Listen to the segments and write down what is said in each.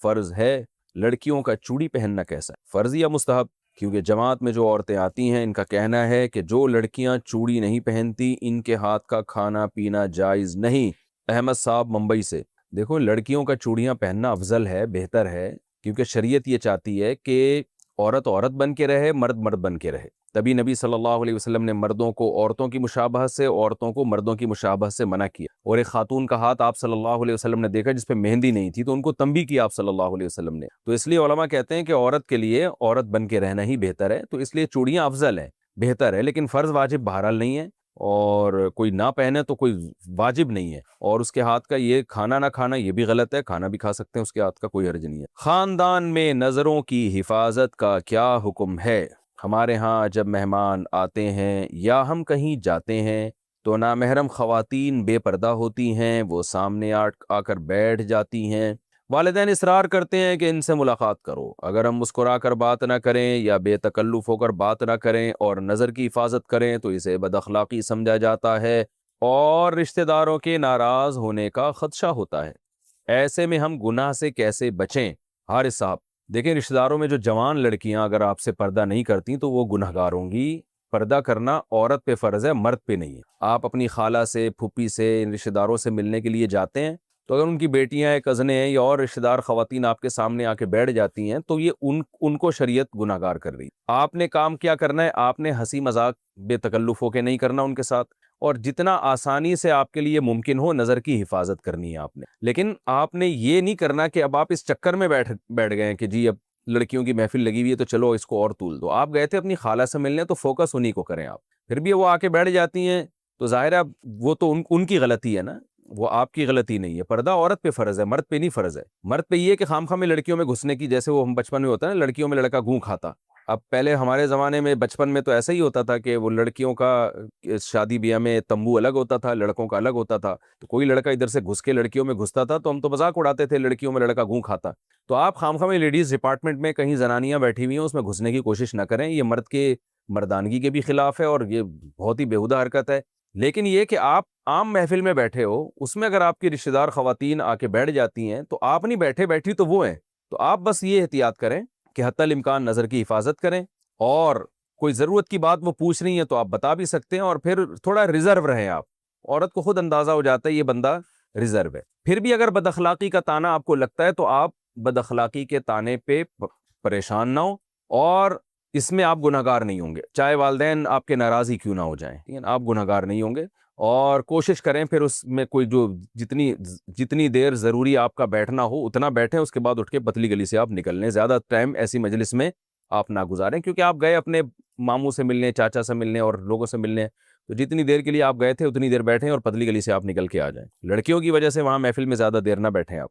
فرض ہے لڑکیوں کا چوڑی پہننا کیسا ہے، فرض یا مستحب؟ کیونکہ جماعت میں جو عورتیں آتی ہیں ان کا کہنا ہے کہ جو لڑکیاں چوڑی نہیں پہنتی ان کے ہاتھ کا کھانا پینا جائز نہیں۔ احمد صاحب ممبئی سے، دیکھو لڑکیوں کا چوڑیاں پہننا افضل ہے، بہتر ہے، کیونکہ شریعت یہ چاہتی ہے کہ عورت عورت بن کے رہے، مرد مرد بن کے رہے۔ تبھی نبی صلی اللہ علیہ وسلم نے مردوں کو عورتوں کی مشابہت سے، عورتوں کو مردوں کی مشابہت سے منع کیا۔ اور ایک خاتون کا ہاتھ آپ صلی اللہ علیہ وسلم نے دیکھا جس پہ مہندی نہیں تھی، تو ان کو تنبیہ کیا آپ صلی اللہ علیہ وسلم نے۔ تو اس لیے علماء کہتے ہیں کہ عورت کے لیے عورت بن کے رہنا ہی بہتر ہے، تو اس لیے چوڑیاں افضل ہے، بہتر ہے، لیکن فرض واجب بہرحال نہیں ہے، اور کوئی نہ پہنے تو کوئی واجب نہیں ہے۔ اور اس کے ہاتھ کا یہ کھانا نہ کھانا یہ بھی غلط ہے، کھانا بھی کھا سکتے ہیں، اس کے ہاتھ کا کوئی حرج نہیں ہے۔ خاندان میں نظروں کی حفاظت کا کیا حکم ہے؟ ہمارے ہاں جب مہمان آتے ہیں یا ہم کہیں جاتے ہیں تو نامحرم خواتین بے پردہ ہوتی ہیں، وہ سامنے آ کر بیٹھ جاتی ہیں، والدین اصرار کرتے ہیں کہ ان سے ملاقات کرو، اگر ہم مسکرا کر بات نہ کریں یا بے تکلف ہو کر بات نہ کریں اور نظر کی حفاظت کریں تو اسے بد اخلاقی سمجھا جاتا ہے اور رشتہ داروں کے ناراض ہونے کا خدشہ ہوتا ہے۔ ایسے میں ہم گناہ سے کیسے بچیں؟ حارث صاحب، دیکھیں رشتہ داروں میں جو جوان لڑکیاں اگر آپ سے پردہ نہیں کرتی تو وہ گنہگار ہوں گی۔ پردہ کرنا عورت پہ فرض ہے، مرد پہ نہیں ہے۔ آپ اپنی خالہ سے، پھوپھی سے، ان رشتہ داروں سے ملنے کے لیے جاتے ہیں تو اگر ان کی بیٹیاں ہیں، کزنیں ہیں یا اور رشتہ دار خواتین آپ کے سامنے آ کے بیٹھ جاتی ہیں تو یہ ان کو شریعت گناہگار کر رہی ہے۔ آپ نے کام کیا کرنا ہے، آپ نے ہنسی مذاق بے تکلف ہو کے نہیں کرنا ان کے ساتھ، اور جتنا آسانی سے آپ کے لیے ممکن ہو نظر کی حفاظت کرنی ہے آپ نے، لیکن آپ نے یہ نہیں کرنا کہ اب آپ اس چکر میں بیٹھ گئے ہیں کہ جی اب لڑکیوں کی محفل لگی ہوئی ہے تو چلو اس کو اور طول دو۔ آپ گئے تھے اپنی خالہ سے ملنے تو فوکس انہی کو کریں آپ، پھر بھی وہ آ کے بیٹھ جاتی ہیں تو ظاہر ہے وہ تو ان کی غلطی ہے نا، وہ آپ کی غلطی نہیں ہے۔ پردہ عورت پہ فرض ہے، مرد پہ نہیں فرض ہے۔ مرد پہ یہ ہے کہ خام میں لڑکیوں میں گھسنے کی، جیسے وہ ہم بچپن میں ہوتا ہے نا لڑکیوں میں لڑکا گوں کھاتا، اب پہلے ہمارے زمانے میں بچپن میں تو ایسا ہی ہوتا تھا کہ وہ لڑکیوں کا شادی بیاہ میں تمبو الگ ہوتا تھا، لڑکوں کا الگ ہوتا تھا، تو کوئی لڑکا ادھر سے گھس کے لڑکیوں میں گھستا تھا تو ہم تو مذاق اڑاتے تھے لڑکیوں میں لڑکا گوں کھاتا۔ تو آپ خام میں لیڈیز ڈپارٹمنٹ میں کہیں زنانیاں بیٹھی ہوئی ہیں اس میں گھسنے کی کوشش نہ کریں، یہ مرد کے مردانگی کے بھی خلاف ہے اور یہ بہت ہی بیہودہ حرکت ہے۔ لیکن یہ کہ آپ عام محفل میں بیٹھے ہو، اس میں اگر آپ کی رشتہ دار خواتین آ کے بیٹھ جاتی ہیں تو آپ نہیں بیٹھے، بیٹھی تو وہ ہیں، تو آپ بس یہ احتیاط کریں کہ حتی الامکان نظر کی حفاظت کریں، اور کوئی ضرورت کی بات وہ پوچھ رہی ہیں تو آپ بتا بھی سکتے ہیں، اور پھر تھوڑا ریزرو رہیں آپ، عورت کو خود اندازہ ہو جاتا ہے یہ بندہ ریزرو ہے۔ پھر بھی اگر بد اخلاقی کا تانا آپ کو لگتا ہے تو آپ بد اخلاقی کے تانے پہ پریشان نہ ہو، اور اس میں آپ گنہگار نہیں ہوں گے، چاہے والدین آپ کے ناراض ہی کیوں نہ ہو جائیں، ٹھیک ہے نا، آپ گنہگار نہیں ہوں گے۔ اور کوشش کریں پھر اس میں کوئی جو جتنی دیر ضروری آپ کا بیٹھنا ہو اتنا بیٹھیں، اس کے بعد اٹھ کے پتلی گلی سے آپ نکل لیں، زیادہ ٹائم ایسی مجلس میں آپ نہ گزاریں، کیونکہ آپ گئے اپنے ماموں سے ملنے، چاچا سے ملنے اور لوگوں سے ملنے، تو جتنی دیر کے لیے آپ گئے تھے اتنی دیر بیٹھیں اور پتلی گلی سے آپ نکل کے آ جائیں۔ لڑکیوں کی وجہ سے وہاں محفل میں زیادہ دیر نہ بیٹھیں آپ۔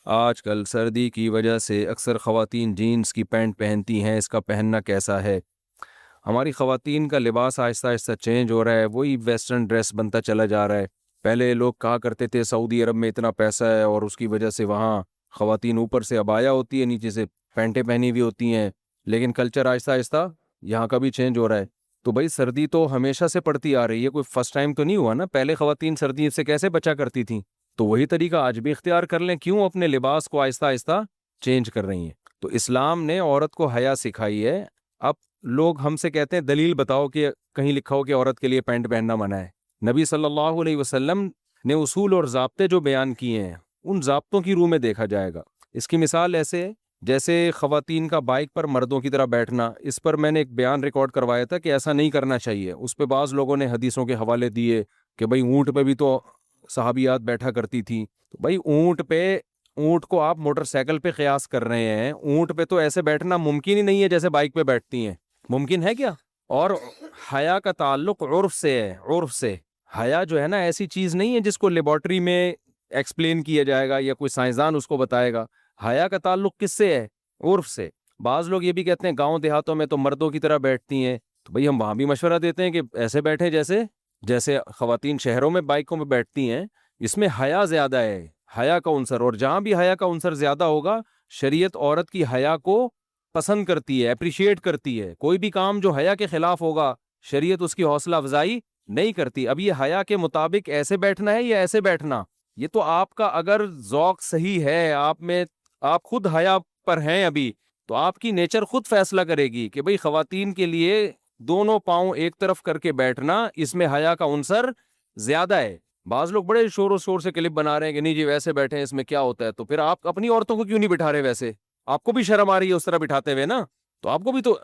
آج کل سردی کی وجہ سے اکثر خواتین جینز کی پینٹ پہنتی ہیں، اس کا پہننا کیسا ہے؟ ہماری خواتین کا لباس آہستہ آہستہ چینج ہو رہا ہے، وہی ویسٹرن ڈریس بنتا چلا جا رہا ہے۔ پہلے لوگ کہا کرتے تھے سعودی عرب میں اتنا پیسہ ہے اور اس کی وجہ سے وہاں خواتین اوپر سے عبایا ہوتی ہے، نیچے سے پینٹیں پہنی ہوئی ہوتی ہیں، لیکن کلچر آہستہ آہستہ یہاں کا بھی چینج ہو رہا ہے۔ تو بھائی سردی تو ہمیشہ سے پڑتی آ رہی ہے، کوئی فرسٹ ٹائم تو نہیں ہوا نا، پہلے خواتین سردی سے کیسے بچا کرتی تھیں، تو وہی طریقہ آج بھی اختیار کر لیں، کیوں اپنے لباس کو آہستہ آہستہ چینج کر رہی ہیں؟ تو اسلام نے عورت کو حیا سکھائی ہے۔ اب لوگ ہم سے کہتے ہیں دلیل بتاؤ کہ کہیں لکھا ہو کہ عورت کے لیے پینٹ پہننا منع ہے۔ نبی صلی اللہ علیہ وسلم نے اصول اور ضابطے جو بیان کیے ہیں ان ضابطوں کی روح میں دیکھا جائے گا۔ اس کی مثال ایسے ہے جیسے خواتین کا بائک پر مردوں کی طرح بیٹھنا، اس پر میں نے ایک بیان ریکارڈ کروایا تھا کہ ایسا نہیں کرنا چاہیے، اس پہ بعض لوگوں نے حدیثوں کے حوالے دیے کہ بھئی اونٹ پہ بھی تو صحابیات بیٹھا کرتی تھی، تو بھئی اونٹ کو آپ موٹر سائیکل پہ قیاس کر رہے ہیں، اونٹ پہ تو ایسے بیٹھنا ممکن ہی نہیں ہے جیسے بائک پہ بیٹھتی ہیں، ممکن ہے کیا؟ اور حیا کا تعلق عرف سے ہے، عرف سے۔ حیا جو ہے نا ایسی چیز نہیں ہے جس کو لیبارٹری میں ایکسپلین کیا جائے گا یا کوئی سائنسدان اس کو بتائے گا۔ حیا کا تعلق کس سے ہے؟ عرف سے۔ بعض لوگ یہ بھی کہتے ہیں گاؤں دیہاتوں میں تو مردوں کی طرح بیٹھتی ہیں، تو بھئی ہم وہاں بھی مشورہ دیتے ہیں کہ ایسے بیٹھیں جیسے خواتین شہروں میں بائکوں میں بیٹھتی ہیں، اس میں حیا زیادہ ہے، حیا کا عنصر، اور جہاں بھی حیا کا عنصر زیادہ ہوگا شریعت عورت کی حیا کو پسند کرتی ہے، اپریشیٹ کرتی ہے۔ کوئی بھی کام جو حیا کے خلاف ہوگا شریعت اس کی حوصلہ افزائی نہیں کرتی۔ اب یہ حیا کے مطابق ایسے بیٹھنا ہے یا ایسے بیٹھنا، یہ تو آپ کا اگر ذوق صحیح ہے، آپ میں آپ خود حیا پر ہیں ابھی تو آپ کی نیچر خود فیصلہ کرے گی کہ بھئی خواتین کے لیے دونوں پاؤں ایک طرف کر کے بیٹھنا اس میں حیا کا عنصر زیادہ ہے. بعض لوگ بڑے شور و شور سے کلپ بنا رہے ہیں کہ نہیں جی ویسے بیٹھے ہیں اس میں کیا ہوتا ہے, تو پھر آپ اپنی عورتوں کو کیوں نہیں بٹھا رہے؟ ویسے آپ کو بھی شرم آ رہی ہے اس طرح بٹھاتے ہوئے نا, تو آپ کو بھی تو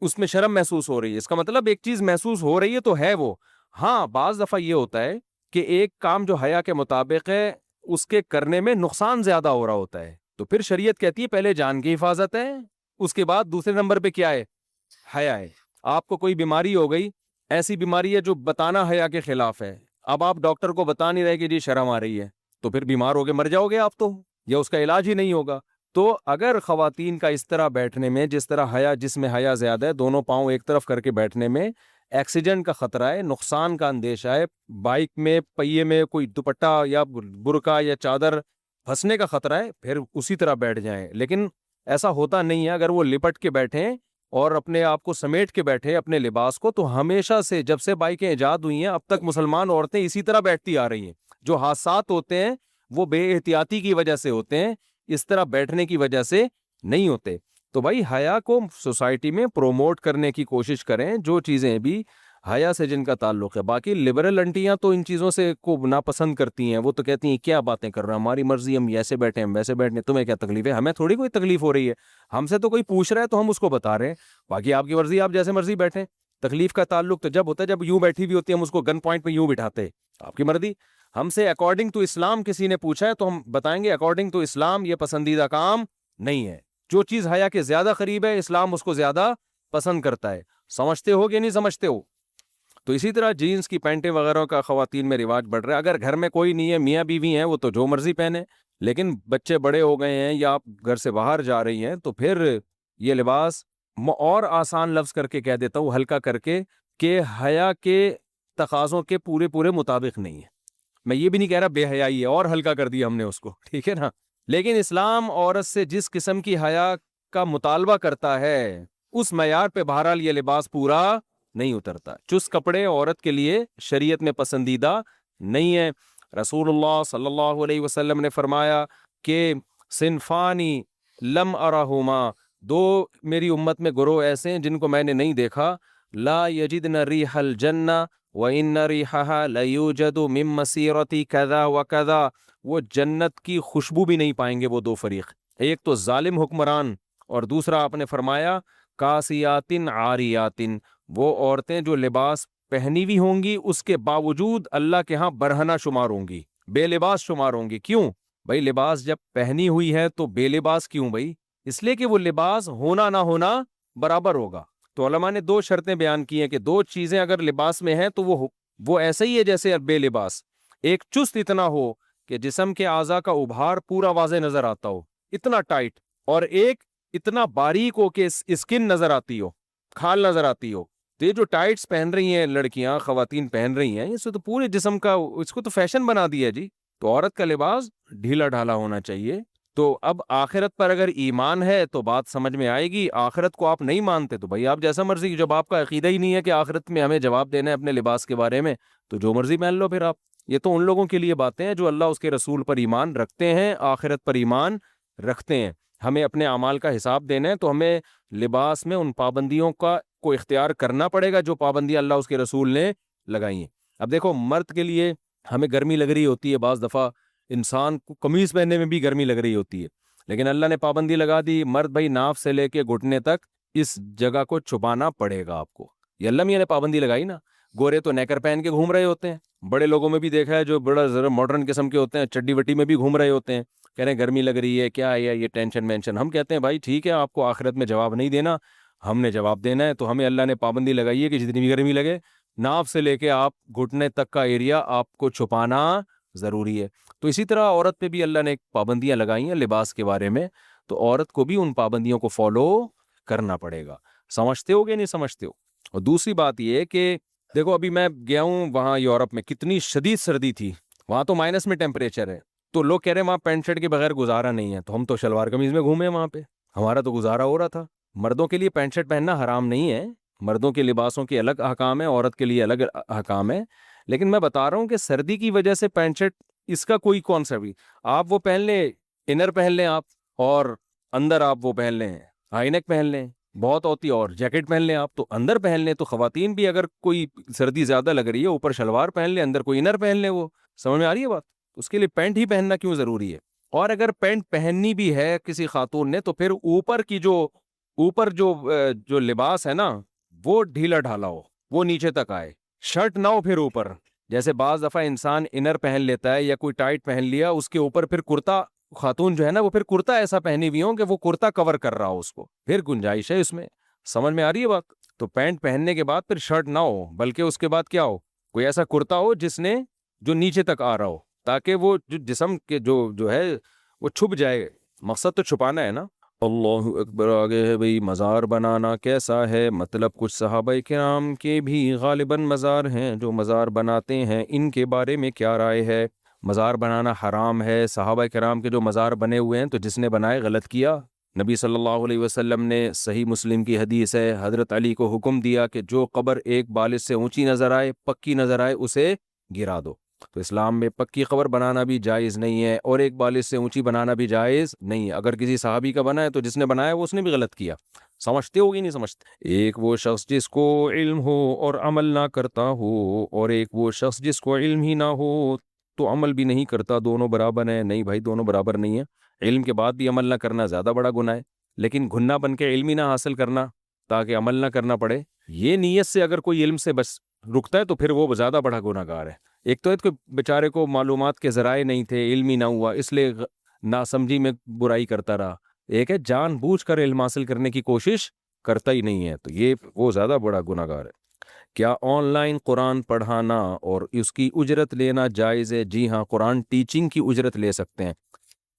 اس میں شرم محسوس ہو رہی ہے. اس کا مطلب ایک چیز محسوس ہو رہی ہے تو ہے وہ. ہاں بعض دفعہ یہ ہوتا ہے کہ ایک کام جو حیا کے مطابق ہے اس کے کرنے میں نقصان زیادہ ہو رہا ہوتا ہے, تو پھر شریعت کہتی ہے پہلے جان کی حفاظت ہے, اس کے بعد دوسرے نمبر پہ کیا ہے؟ حیا ہے. آپ کو کوئی بیماری ہو گئی, ایسی بیماری ہے جو بتانا حیا کے خلاف ہے, اب آپ ڈاکٹر کو بتا نہیں رہے کہ جی شرم آ رہی ہے, تو پھر بیمار ہو کے مر جاؤ گے آپ تو, یا اس کا علاج ہی نہیں ہوگا. تو اگر خواتین کا اس طرح بیٹھنے میں, جس طرح حیا, جس میں حیا زیادہ ہے, دونوں پاؤں ایک طرف کر کے بیٹھنے میں ایکسیڈنٹ کا خطرہ ہے, نقصان کا اندیشہ ہے, بائک میں پہیے میں کوئی دوپٹہ یا برقع یا چادر پھنسنے کا خطرہ ہے, پھر اسی طرح بیٹھ جائیں. لیکن ایسا ہوتا نہیں ہے. اگر وہ لپٹ کے بیٹھیں اور اپنے آپ کو سمیٹ کے بیٹھے اپنے لباس کو, تو ہمیشہ سے جب سے بائکیں ایجاد ہوئی ہیں اب تک مسلمان عورتیں اسی طرح بیٹھتی آ رہی ہیں. جو حادثات ہوتے ہیں وہ بے احتیاطی کی وجہ سے ہوتے ہیں, اس طرح بیٹھنے کی وجہ سے نہیں ہوتے. تو بھائی حیا کو سوسائٹی میں پروموٹ کرنے کی کوشش کریں, جو چیزیں بھی حیا سے جن کا تعلق ہے. باقی لبرل انٹیاں تو ان چیزوں سے کو ناپسند کرتی ہیں, وہ تو کہتی ہیں کیا باتیں کر رہے ہیں, ہماری مرضی, ہم ایسے بیٹھے ہم ویسے بیٹھے, تمہیں کیا تکلیف ہے؟ ہمیں تھوڑی کوئی تکلیف ہو رہی ہے, ہم سے تو کوئی پوچھ رہا ہے تو ہم اس کو بتا رہے ہیں. باقی آپ کی مرضی, آپ جیسے مرضی بیٹھیں. تکلیف کا تعلق تو جب ہوتا ہے جب یوں بیٹھی ہوئی ہوتی ہے, ہم اس کو گن پوائنٹ پہ یوں بٹھاتے, آپ کی مرضی. ہم سے اکارڈنگ ٹو اسلام کسی نے پوچھا ہے تو ہم بتائیں گے اکارڈنگ ٹو اسلام یہ پسندیدہ کام نہیں ہے. جو چیز حیا کے زیادہ قریب ہے اسلام اس کو زیادہ پسند کرتا ہے. سمجھتے ہو کہ نہیں سمجھتے ہو؟ تو اسی طرح جینز کی پینٹیں وغیرہ کا خواتین میں رواج بڑھ رہا ہے. اگر گھر میں کوئی نہیں ہے, میاں بیوی ہیں, وہ تو جو مرضی پہنے, لیکن بچے بڑے ہو گئے ہیں یا آپ گھر سے باہر جا رہی ہیں تو پھر یہ لباس, اور آسان لفظ کر کے کہہ دیتا ہوں, ہلکا کر کے, کہ حیا کے تقاضوں کے پورے پورے مطابق نہیں ہے. میں یہ بھی نہیں کہہ رہا بے حیائی ہے, اور ہلکا کر دیا ہم نے اس کو, ٹھیک ہے نا. لیکن اسلام عورت سے جس قسم کی حیا کا مطالبہ کرتا ہے اس معیار پہ بہرحال یہ لباس پورا نہیں اترتا. چست کپڑے عورت کے لیے شریعت میں پسندیدہ نہیں ہے. رسول اللہ صلی اللہ علیہ وسلم نے فرمایا کہ صنفانی لم ارہما, دو میری امت میں گروہ ایسے ہیں جن کو میں نے نہیں دیکھا, لا یجدن ریح الجنہ وَإِنَّ رِيحَهَا لَيُوجَدُ مِن مَّسِيرَةِ كَذَا وَكَذَا, وہ جنت کی خوشبو بھی نہیں پائیں گے وہ دو فریق. ایک تو ظالم حکمران, اور دوسرا آپ نے فرمایا کاسیاتن عاریاتن, وہ عورتیں جو لباس پہنی ہوئی ہوں گی اس کے باوجود اللہ کے ہاں برہنہ شمار ہوں گی, بے لباس شمار ہوں گی. کیوں بھائی؟ لباس جب پہنی ہوئی ہے تو بے لباس کیوں بھائی؟ اس لیے کہ وہ لباس ہونا نہ ہونا برابر ہوگا. تو علماء نے دو شرطیں بیان کی ہیں کہ دو چیزیں اگر لباس میں ہیں تو وہ ایسا ہی ہے جیسے بے لباس. ایک چست اتنا ہو کہ جسم کے اعضاء کا ابھار پورا واضح نظر آتا ہو, اتنا ٹائٹ, اور ایک اتنا باریک ہو کہ اسکن نظر آتی ہو, کھال نظر آتی ہو. تو یہ جو ٹائٹس پہن رہی ہیں لڑکیاں, خواتین پہن رہی ہیں, اس سے تو پورے جسم کا, اس کو تو فیشن بنا دیا جی. تو عورت کا لباس ڈھیلا ڈھالا ہونا چاہیے. تو اب آخرت پر اگر ایمان ہے تو بات سمجھ میں آئے گی. آخرت کو آپ نہیں مانتے تو بھائی آپ جیسا مرضی, جب آپ کا عقیدہ ہی نہیں ہے کہ آخرت میں ہمیں جواب دینا ہے اپنے لباس کے بارے میں, تو جو مرضی پہن لو پھر آپ. یہ تو ان لوگوں کے لیے باتیں ہیں جو اللہ اس کے رسول پر ایمان رکھتے ہیں, آخرت پر ایمان رکھتے ہیں. ہمیں اپنے اعمال کا حساب دینا ہے تو ہمیں لباس میں ان پابندیوں کو اختیار کرنا پڑے گا جو پابندیاں اللہ اس کے رسول نے لگائی ہیں. اب دیکھو مرد کے لیے ہمیں گرمی لگ رہی ہوتی ہے, بعض دفعہ انسان کو قمیض پہننے میں بھی گرمی لگ رہی ہوتی ہے, لیکن اللہ نے پابندی لگا دی, مرد بھائی ناف سے لے کے گھٹنے تک اس جگہ کو چھپانا پڑے گا آپ کو. یہ اللہ میاں نے پابندی لگائی نا. گورے تو نیکر پہن کے گھوم رہے ہوتے ہیں, بڑے لوگوں میں بھی دیکھا ہے جو بڑا ذرا ماڈرن قسم کے ہوتے ہیں, چڈی وٹی میں بھی گھوم رہے ہوتے ہیں, کہہ رہے ہیں گرمی لگ رہی ہے, کیا ہے یہ ٹینشن مینشن. ہم کہتے ہیں بھائی ٹھیک ہے, آپ کو آخرت میں جواب نہیں دینا, ہم نے جواب دینا ہے. تو ہمیں اللہ نے پابندی لگائی ہے کہ جتنی بھی گرمی لگے ناف سے لے کے آپ گھٹنے تک کا ایریا آپ کو چھپانا ضروری ہے. تو اسی طرح عورت پہ بھی اللہ نے پابندیاں لگائی ہیں لباس کے بارے میں, تو عورت کو بھی ان پابندیوں کو فالو کرنا پڑے گا. سمجھتے ہو کہ نہیں سمجھتے ہو؟ اور دوسری بات یہ کہ دیکھو ابھی میں گیا ہوں وہاں یورپ میں, کتنی شدید سردی تھی, وہاں تو مائنس میں ٹیمپریچر ہے, تو لوگ کہہ رہے ہیں وہاں پینٹ شرٹ کے بغیر گزارا نہیں ہے, تو ہم تو شلوار قمیض میں گھومے وہاں پہ, ہمارا تو گزارا ہو رہا تھا. مردوں کے لیے پینٹ شرٹ پہننا حرام نہیں ہے, مردوں کے لباسوں کے الگ احکام ہے, عورت کے لیے الگ احکام ہے, لیکن میں بتا رہا ہوں کہ سردی کی وجہ سے پینٹ شرٹ اس کا کوئی کانسیپٹ بھی, آپ وہ پہن لیں, انر پہن لیں آپ, اور اندر آپ وہ پہن لیں ہائی نیک پہن لیں، بہت ہوتی اور جیکٹ پہن لیں آپ تو اندر پہن لیں. تو خواتین بھی اگر کوئی سردی زیادہ لگ رہی ہے اوپر شلوار پہن لیں، اندر کوئی انر پہن لیں. وہ سمجھ میں آ رہی ہے بات؟ اس کے لیے پینٹ ہی پہننا کیوں ضروری ہے؟ اور اگر پینٹ پہننی بھی ہے کسی خاتون نے تو پھر اوپر کی جو لباس ہے نا وہ ڈھیلا ڈھالا ہو، وہ نیچے تک آئے، شرٹ نہ ہو پھر اوپر. جیسے بعض دفعہ انسان انر پہن لیتا ہے یا کوئی ٹائٹ پہن لیا، اس کے اوپر پھر کرتا، خاتون جو ہے نا وہ پھر کرتا ایسا پہنی ہوئی ہوں کہ وہ کرتا کور کر رہا ہو اس کو، پھر گنجائش ہے اس میں. سمجھ میں آ رہی ہے بات؟ تو پینٹ پہننے کے بعد پھر شرٹ نہ ہو، بلکہ اس کے بعد کیا ہو، کوئی ایسا کرتا ہو جو نیچے تک آ رہا ہو، تاکہ وہ جو جسم کے جو ہے وہ چھپ جائے. مقصد تو چھپانا ہے نا. اللہ اکبر. آگے ہے بھئی مزار بنانا کیسا ہے؟ مطلب کچھ صحابہ کرام کے بھی غالباً مزار ہیں، جو مزار بناتے ہیں ان کے بارے میں کیا رائے ہے؟ مزار بنانا حرام ہے. صحابہ کرام کے جو مزار بنے ہوئے ہیں تو جس نے بنائے غلط کیا. نبی صلی اللہ علیہ وسلم نے صحیح مسلم کی حدیث ہے، حضرت علی کو حکم دیا کہ جو قبر ایک بالش سے اونچی نظر آئے، پکی نظر آئے، اسے گرا دو. تو اسلام میں پکی قبر بنانا بھی جائز نہیں ہے اور ایک بالش سے اونچی بنانا بھی جائز نہیں ہے. اگر کسی صحابی کا بنا ہے تو جس نے بنایا وہ اس نے بھی غلط کیا. سمجھتے ہو گی نہیں سمجھتے؟ ایک وہ شخص جس کو علم ہو اور عمل نہ کرتا ہو، اور ایک وہ شخص جس کو علم ہی نہ ہو تو عمل بھی نہیں کرتا، دونوں برابر ہیں؟ نہیں بھائی، دونوں برابر نہیں ہیں. علم کے بعد بھی عمل نہ کرنا زیادہ بڑا گناہ ہے، لیکن گھنا بن کے علم ہی نہ حاصل کرنا تاکہ عمل نہ کرنا پڑے، یہ نیت سے اگر کوئی علم سے بس رکتا ہے تو پھر وہ زیادہ بڑا گناہ گار ہے. ایک تو بیچارے کو معلومات کے ذرائع نہیں تھے، علم ہی نہ ہوا، اس لیے ناسمجھی میں برائی کرتا رہا. ایک ہے جان بوجھ کر علم حاصل کرنے کی کوشش کرتا ہی نہیں ہے، تو یہ وہ زیادہ بڑا گناہ گار ہے. کیا آن لائن قرآن پڑھانا اور اس کی اجرت لینا جائز ہے؟ جی ہاں، قرآن ٹیچنگ کی اجرت لے سکتے ہیں.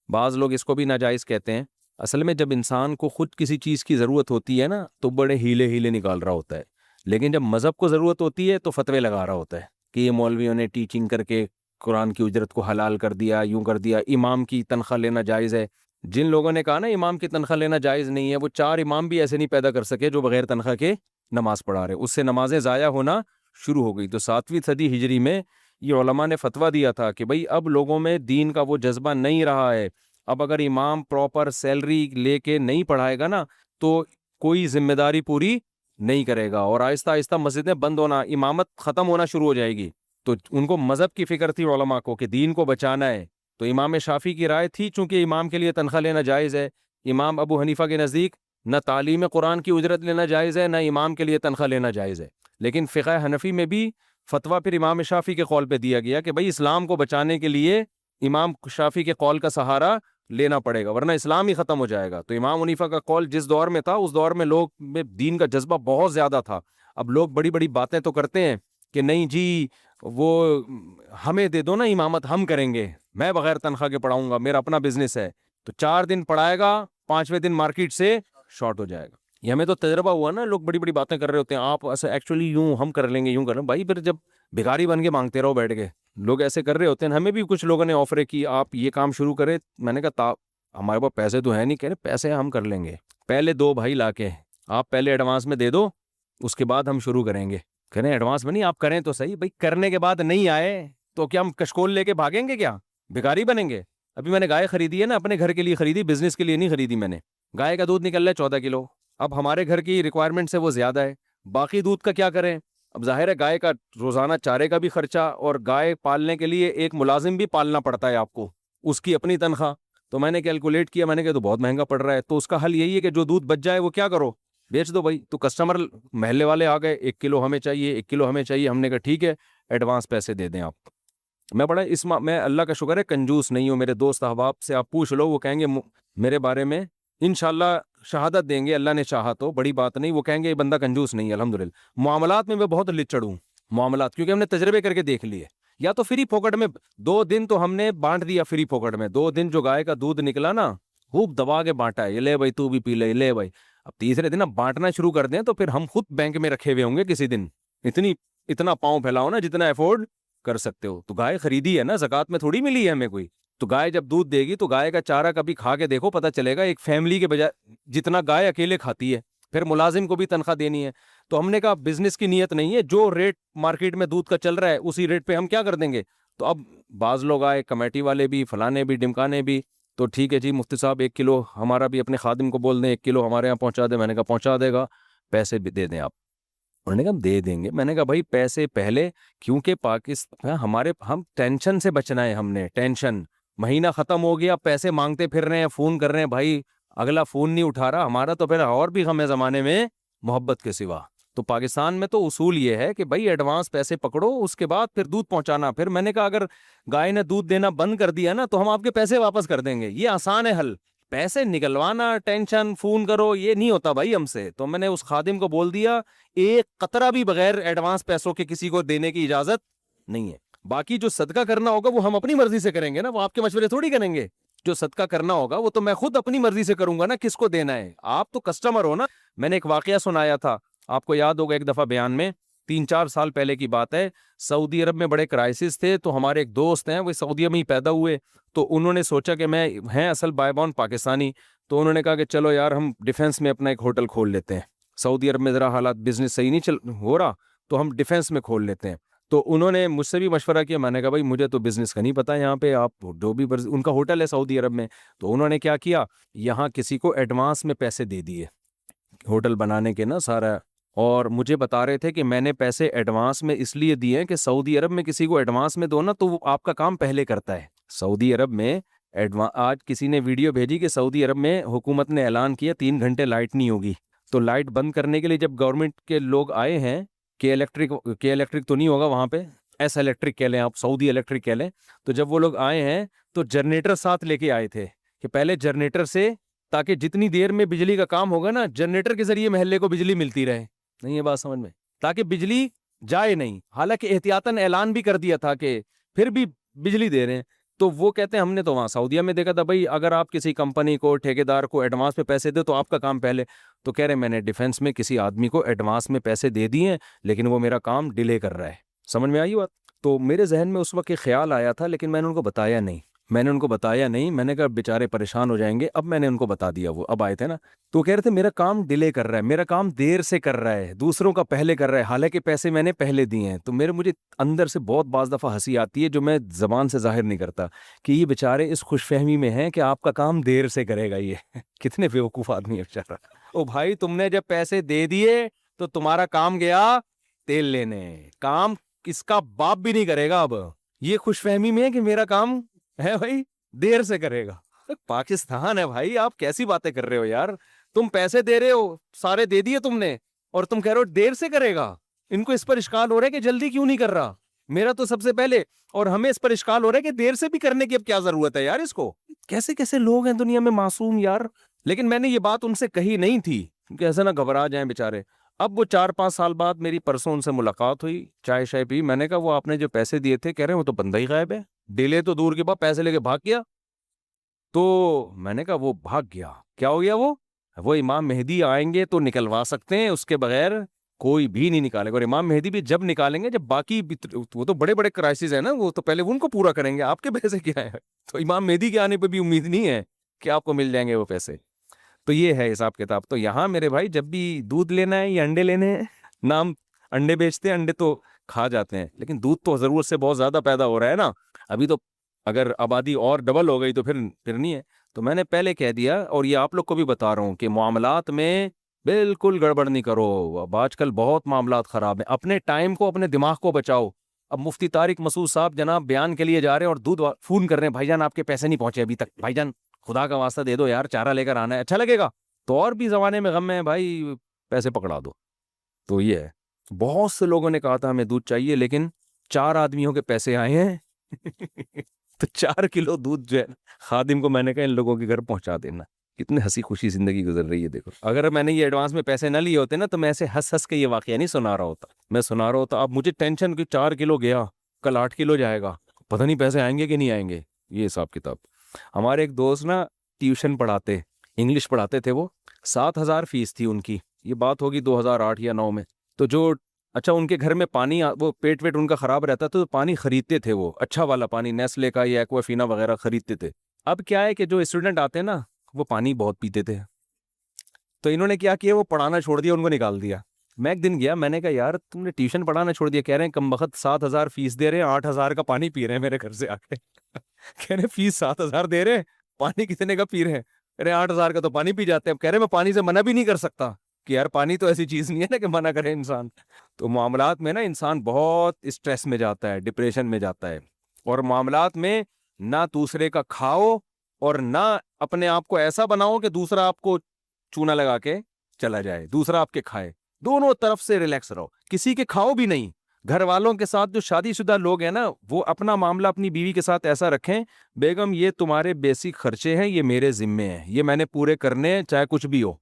بعض لوگ اس کو بھی ناجائز کہتے ہیں. اصل میں جب انسان کو خود کسی چیز کی ضرورت ہوتی ہے نا تو بڑے ہیلے نکال رہا ہوتا ہے، لیکن جب مذہب کو ضرورت ہوتی ہے تو فتوے لگا رہا ہوتا ہے کہ یہ مولویوں نے ٹیچنگ کر کے قرآن کی اجرت کو حلال کر دیا، یوں کر دیا. امام کی تنخواہ لینا جائز ہے. جن لوگوں نے کہا نا امام کی تنخواہ لینا جائز نہیں ہے، وہ 4 امام بھی ایسے نہیں پیدا کر سکے جو بغیر تنخواہ کے نماز پڑھا رہے. اس سے نمازیں ضائع ہونا شروع ہو گئی. تو 7ویں صدی ہجری میں یہ علماء نے فتویٰ دیا تھا کہ بھئی اب لوگوں میں دین کا وہ جذبہ نہیں رہا ہے. اب اگر امام پراپر سیلری لے کے نہیں پڑھائے گا نا تو کوئی ذمہ داری پوری نہیں کرے گا، اور آہستہ آہستہ مسجدیں بند ہونا، امامت ختم ہونا شروع ہو جائے گی. تو ان کو مذہب کی فکر تھی علماء کو کہ دین کو بچانا ہے. تو امام شافعی کی رائے تھی چونکہ امام کے لیے تنخواہ لینا جائز ہے. امام ابو حنیفہ کے نزدیک نہ تعلیم قرآن کی اجرت لینا جائز ہے، نہ امام کے لیے تنخواہ لینا جائز ہے. لیکن فقہ حنفی میں بھی فتویٰ پھر امام شافعی کے قول پہ دیا گیا کہ بھئی اسلام کو بچانے کے لیے امام شافعی کے قول کا سہارا لینا پڑے گا ورنہ اسلام ہی ختم ہو جائے گا. تو امام حنیفہ کا قول جس دور میں تھا اس دور میں لوگ میں دین کا جذبہ بہت زیادہ تھا. اب لوگ بڑی بڑی باتیں تو کرتے ہیں کہ نہیں جی وہ ہمیں دے دو نا امامت، ہم کریں گے، میں بغیر تنخواہ کے پڑھاؤں گا، میرا اپنا بزنس ہے. تو 4 دن پڑھائے گا، 5ویں دن مارکیٹ سے شارٹ ہو جائے گا. یہ ہمیں تو تجربہ ہوا نا، لوگ بڑی بڑی باتیں کر رہے ہوتے ہیں، آپ ایسا ایکچولی یوں ہم کر لیں گے، یوں کر لیں بھائی. پھر جب بھکاری بن کے مانگتے رہو بیٹھ کے، لوگ ایسے کر رہے ہوتے ہیں. ہمیں بھی کچھ لوگوں نے آفر کی آپ یہ کام شروع کریں. میں نے کہا ہمارے پاس پیسے تو ہے نہیں. کہہ رہے پیسے ہم کر لیں گے، پہلے 2 بھائی لا کے آپ پہلے ایڈوانس میں دے دو، اس کے بعد ہم شروع کریں گے. کہہ رہے ایڈوانس میں نہیں، آپ کریں تو صحیح. بھائی کرنے کے بعد نہیں آئے تو کیا ہم کشکول لے کے بھاگیں گے؟ کیا بھکاری بنیں گے؟ ابھی میں نے گائے خریدی ہے نا، اپنے گھر کے لیے خریدی، بزنس کے لیے نہیں خریدی. میں نے گائے کا دودھ نکل رہا ہے 14 کلو. اب ہمارے گھر کی ریکوائرمنٹ سے وہ زیادہ ہے، باقی دودھ کا کیا کریں؟ اب ظاہر ہے گائے کا روزانہ چارے کا بھی خرچہ، اور گائے پالنے کے لیے ایک ملازم بھی پالنا پڑتا ہے آپ کو، اس کی اپنی تنخواہ. تو میں نے کیلکولیٹ کیا، میں نے کہا تو بہت مہنگا پڑ رہا ہے. تو اس کا حل یہی ہے کہ جو دودھ بچ جائے وہ کیا کرو، بیچ دو بھائی. تو کسٹمر محلے والے آ گئے، 1 کلو ہمیں چاہیے، 1 کلو ہمیں چاہیے. ہم نے کہا ٹھیک ہے ایڈوانس پیسے دے دیں آپ. میں بڑا میں اللہ کا شکر ہے کنجوس نہیں ہوں. میرے دوست احباب سے آپ پوچھ لو، وہ کہیں گے میرے بارے میں انشاءاللہ شہادت دیں گے، اللہ نے چاہا تو، بڑی بات نہیں. وہ کہیں گے یہ بندہ کنجوس نہیں ہے الحمدللہ. معاملات میں بہت لچڑ ہوں، معاملات، کیونکہ ہم نے تجربے کر کے دیکھ لیے. یا تو فری پھوکٹ میں 2 دن تو ہم نے بانٹ دیا، فری پھوکٹ میں 2 دن جو گائے کا دودھ نکلا نا خوب دبا کے بانٹا ہے، یہ لے بھائی تو بھی پی لے، لے بھائی. اب تیسرے دن اب بانٹنا شروع کر دیں تو پھر ہم خود بینک میں رکھے ہوئے ہوں گے کسی دن. اتنا پاؤں پھیلاؤ نا جتنا افورڈ کر سکتے ہو. تو گائے خریدی ہے نا، زکوٰۃ میں تھوڑی ملی ہے ہمیں کوئی. تو گائے جب دودھ دے گی تو گائے کا چارہ کبھی کھا کے دیکھو، پتہ چلے گا ایک فیملی کے بجائے جتنا گائے اکیلے کھاتی ہے. پھر ملازم کو بھی تنخواہ دینی ہے. تو ہم نے کہا بزنس کی نیت نہیں ہے، جو ریٹ مارکیٹ میں دودھ کا چل رہا ہے اسی ریٹ پہ ہم کیا کر دیں گے. تو اب بعض لوگ آئے، کمیٹی والے بھی، فلانے بھی، ڈمکانے بھی. تو ٹھیک ہے جی مفتی صاحب 1 کلو ہمارا بھی اپنے خادم کو بول دیں 1 کلو ہمارے یہاں پہنچا دیں. میں نے کہا پہنچا دے گا, پیسے بھی دے دیں آپ. انہوں نے کہا ہم دے دیں گے. میں نے کہا بھائی پیسے پہلے, کیونکہ پاکستان ہم ٹینشن سے بچنا ہے. ہم نے ٹینشن, مہینہ ختم ہو گیا, پیسے مانگتے پھر رہے ہیں, فون کر رہے ہیں, بھائی اگلا فون نہیں اٹھا رہا. ہمارا تو پھر اور بھی غم ہے زمانے میں محبت کے سوا. تو پاکستان میں تو اصول یہ ہے کہ بھائی ایڈوانس پیسے پکڑو, اس کے بعد پھر دودھ پہنچانا. پھر میں نے کہا اگر گائے نے دودھ دینا بند کر دیا نا تو ہم آپ کے پیسے واپس کر دیں گے. یہ آسان ہے حل. پیسے نکلوانا, ٹینشن, فون کرو, یہ نہیں ہوتا بھائی ہم سے. تو میں نے اس خادم کو بول دیا ایک قطرہ بھی بغیر ایڈوانس پیسوں کے کسی کو دینے کی اجازت نہیں ہے. باقی جو صدقہ کرنا ہوگا وہ ہم اپنی مرضی سے کریں گے نا, وہ آپ کے مشورے تھوڑی کریں گے. جو صدقہ کرنا ہوگا وہ تو میں خود اپنی مرضی سے کروں گا نا, کس کو دینا ہے. آپ تو کسٹمر ہو نا. میں نے ایک واقعہ سنایا تھا, آپ کو یاد ہوگا ایک دفعہ بیان میں, 3-4 سال پہلے کی بات ہے. سعودی عرب میں بڑے کرائسس تھے, تو ہمارے ایک دوست ہیں وہ سعودیہ میں ہی پیدا ہوئے, تو انہوں نے سوچا کہ میں ہیں اصل بائی بورن پاکستانی, تو انہوں نے کہا کہ چلو یار ہم ڈیفینس میں اپنا ایک ہوٹل کھول لیتے ہیں. سعودی عرب میں ذرا حالات بزنس صحیح نہیں ہو رہا, تو ہم ڈیفینس میں کھول لیتے ہیں. تو انہوں نے مجھ سے بھی مشورہ کیا. میں نے کہا بھائی مجھے تو بزنس کا نہیں پتا یہاں پہ, آپ جو بھی ان کا ہوٹل ہے سعودی عرب میں. تو انہوں نے کیا کیا, یہاں کسی کو ایڈوانس میں پیسے دے دیے ہوٹل بنانے کے نا سارا. اور مجھے بتا رہے تھے کہ میں نے پیسے ایڈوانس میں اس لیے دیے کہ سعودی عرب میں کسی کو ایڈوانس میں دو نا تو وہ آپ کا کام پہلے کرتا ہے. سعودی عرب میں آج کسی نے ویڈیو بھیجی کہ سعودی عرب میں حکومت نے اعلان کیا 3 گھنٹے لائٹ نہیں ہوگی. تو لائٹ بند کرنے کے لیے جب گورنمنٹ کے لوگ آئے ہیں, کے الیکٹرک تو نہیں ہوگا وہاں پہ, ایس الیکٹرک کہہ لیں آپ, سعودی الیکٹرک کہہ لیں. تو جب وہ لوگ آئے ہیں تو جنریٹر ساتھ لے کے آئے تھے کہ پہلے جنریٹر سے, تاکہ جتنی دیر میں بجلی کا کام ہوگا نا جنریٹر کے ذریعے محلے کو بجلی ملتی رہے. نہیں یہ بات سمجھ میں, تاکہ بجلی جائے نہیں. حالانکہ احتیاطاً اعلان بھی کر دیا تھا کہ پھر بھی بجلی دے رہے ہیں. تو وہ کہتے ہیں ہم نے تو وہاں سعودیہ میں دیکھا تھا بھائی اگر آپ کسی کمپنی کو, ٹھیکیدار کو ایڈوانس پہ پیسے دے تو آپ کا کام پہلے. تو کہہ رہے میں نے ڈیفینس میں کسی آدمی کو ایڈوانس میں پیسے دے دیے ہیں لیکن وہ میرا کام ڈیلے کر رہا ہے. سمجھ میں آئی بات. تو میرے ذہن میں اس وقت ایک خیال آیا تھا لیکن میں نے ان کو بتایا نہیں. میں نے کہا بیچارے پریشان ہو جائیں گے. اب میں نے ان کو بتا دیا, وہ اب آئے تھے نا, تو کہہ رہے تھے میرا کام ڈیلے کر رہا ہے, میرا کام دیر سے کر رہا ہے, دوسروں کا پہلے کر رہا ہے, حالانکہ پیسے میں نے پہلے دیے ہیں. تو مجھے اندر سے بہت بعض دفعہ ہنسی آتی ہے جو میں زبان سے ظاہر نہیں کرتا, کہ یہ بیچارے اس خوش فہمی میں ہیں کہ آپ کا کام دیر سے کرے گا. یہ کتنے بیوقوف آدمی ہے بیچارہ. او بھائی تم نے جب پیسے دے دیے تو تمہارا کام گیا تیل لینے, کام کس کا باپ بھی نہیں کرے گا. اب یہ خوش فہمی میں ہے کہ میرا کام ہے بھائی دیر سے کرے گا. پاکستان ہے بھائی, آپ کیسی باتیں کر رہے ہو یار. تم پیسے دے رہے ہو, سارے دے دیے تم نے, اور تم کہہ رہے ہو دیر سے کرے گا. ان کو اس پر اشکال ہو رہا ہے کہ جلدی کیوں نہیں کر رہا, میرا تو سب سے پہلے. اور ہمیں اس پر اشکال ہو رہا ہے کہ دیر سے بھی کرنے کی اب کیا ضرورت ہے یار اس کو. کیسے کیسے لوگ ہیں دنیا میں معصوم یار. لیکن میں نے یہ بات ان سے کہی نہیں تھی کہ ایسا نہ گھبرا جائیں بیچارے. اب وہ 4-5 سال بعد میری پرسوں ان سے ملاقات ہوئی, چائے شائے پی. میں نے کہا وہ آپ نے جو پیسے دیے تھے, کہہ رہے ہیں وہ تو بندہ ہی غائب ہے, ڈیلے تو دور کے بعد پیسے لے کے بھاگ گیا. تو میں نے کہا وہ بھاگ گیا, کیا ہو گیا؟ وہ امام مہدی آئیں گے تو نکلوا سکتے ہیں, اس کے بغیر کوئی بھی نہیں نکالے گا. اور امام مہدی بھی جب نکالیں گے جب باقی وہ تو بڑے بڑے کرائسس ہیں نا, وہ تو پہلے ان کو پورا کریں گے. آپ کے پیسے کیا ہے؟ تو امام مہدی کے آنے پہ بھی امید نہیں ہے کہ آپ کو مل جائیں گے وہ پیسے. تو یہ ہے حساب کتاب. تو یہاں میرے بھائی جب بھی دودھ لینا ہے یا انڈے لینے ہیں, نام انڈے بیچتے ہیں, انڈے تو کھا جاتے ہیں, لیکن دودھ تو ضرورت سے بہت زیادہ پیدا ہو رہا ہے نا. ابھی تو اگر آبادی اور ڈبل ہو گئی تو پھر نہیں ہے. تو میں نے پہلے کہہ دیا, اور یہ آپ لوگ کو بھی بتا رہا ہوں کہ معاملات میں بالکل گڑبڑ نہیں کرو. اب آج کل بہت معاملات خراب ہیں. اپنے ٹائم کو, اپنے دماغ کو بچاؤ. اب مفتی طارق مسعود صاحب جناب بیان کے لیے جا رہے ہیں اور دودھ فون کر رہے ہیں, بھائی جان آپ کے پیسے نہیں پہنچے ابھی تک, بھائی جان خدا کا واسطہ دے دو یار, چارہ لے کر آنا ہے, اچھا لگے گا. تو اور بھی زمانے میں غم میں بھائی پیسے پکڑا دو. تو یہ ہے, بہت سے لوگوں نے کہا تھا ہمیں دودھ چاہیے, لیکن 4 آدمیوں کے پیسے آئے ہیں تو 4 کلو دودھ جو ہے خادم کو میں نے کہا ان لوگوں کے گھر پہنچا دینا. کتنے ہنسی خوشی زندگی گزر رہی ہے دیکھو. اگر میں نے یہ ایڈوانس میں پیسے نہ لیے ہوتے نا تو میں ایسے ہنس کے یہ واقعہ نہیں سنا رہا ہوتا. میں سنا رہا ہوتا, اب مجھے ٹینشن کہ 4 کلو گیا, کل 8 کلو جائے گا, پتہ نہیں پیسے آئیں گے کہ نہیں آئیں گے. یہ حساب کتاب. ہمارے ایک دوست نا ٹیوشن پڑھاتے, انگلش پڑھاتے تھے, وہ 7,000 فیس تھی ان کی. یہ بات ہوگی 2008 یا 9 میں. تو جو اچھا ان کے گھر میں پانی, وہ پیٹ ویٹ ان کا خراب رہتا تھا تو پانی خریدتے تھے, وہ اچھا والا پانی نیسلے کا یا ایکوافینا وغیرہ خریدتے تھے. اب کیا ہے کہ جو اسٹوڈنٹ آتے ہیں نا وہ پانی بہت پیتے تھے, تو انہوں نے کیا کیا, وہ پڑھانا چھوڑ دیا, ان کو نکال دیا. میں ایک دن گیا, میں نے کہا یار تم نے ٹیوشن پڑھانا چھوڑ دیا. کہہ رہے ہیں کم بخت 7,000 فیس دے رہے ہیں, 8,000 کا پانی پی رہے ہیں میرے گھر سے آ کے. کہہ رہے فیس 7,000 دے رہے ہیں پانی کتنے کا پی رہے ہیں؟ ارے 8,000 کا تو پانی پی جاتے ہیں. اب کہہ رہے میں پانی سے منع بھی نہیں کر سکتا کہ یار پانی تو ایسی چیز نہیں ہے نا کہ منع کرے انسان. تو معاملات میں نا انسان بہت اسٹریس میں جاتا ہے, ڈپریشن میں جاتا ہے, اور معاملات میں نہ دوسرے کا کھاؤ اور نہ اپنے آپ کو ایسا بناؤ کہ دوسرا آپ کو چونا لگا کے چلا جائے, دوسرا آپ کے کھائے. دونوں طرف سے ریلیکس رہو, کسی کے کھاؤ بھی نہیں. گھر والوں کے ساتھ جو شادی شدہ لوگ ہیں نا, وہ اپنا معاملہ اپنی بیوی کے ساتھ ایسا رکھیں, بیگم یہ تمہارے بیسک خرچے ہیں, یہ میرے ذمے ہیں, یہ میں نے پورے کرنے ہیں چاہے کچھ بھی ہو.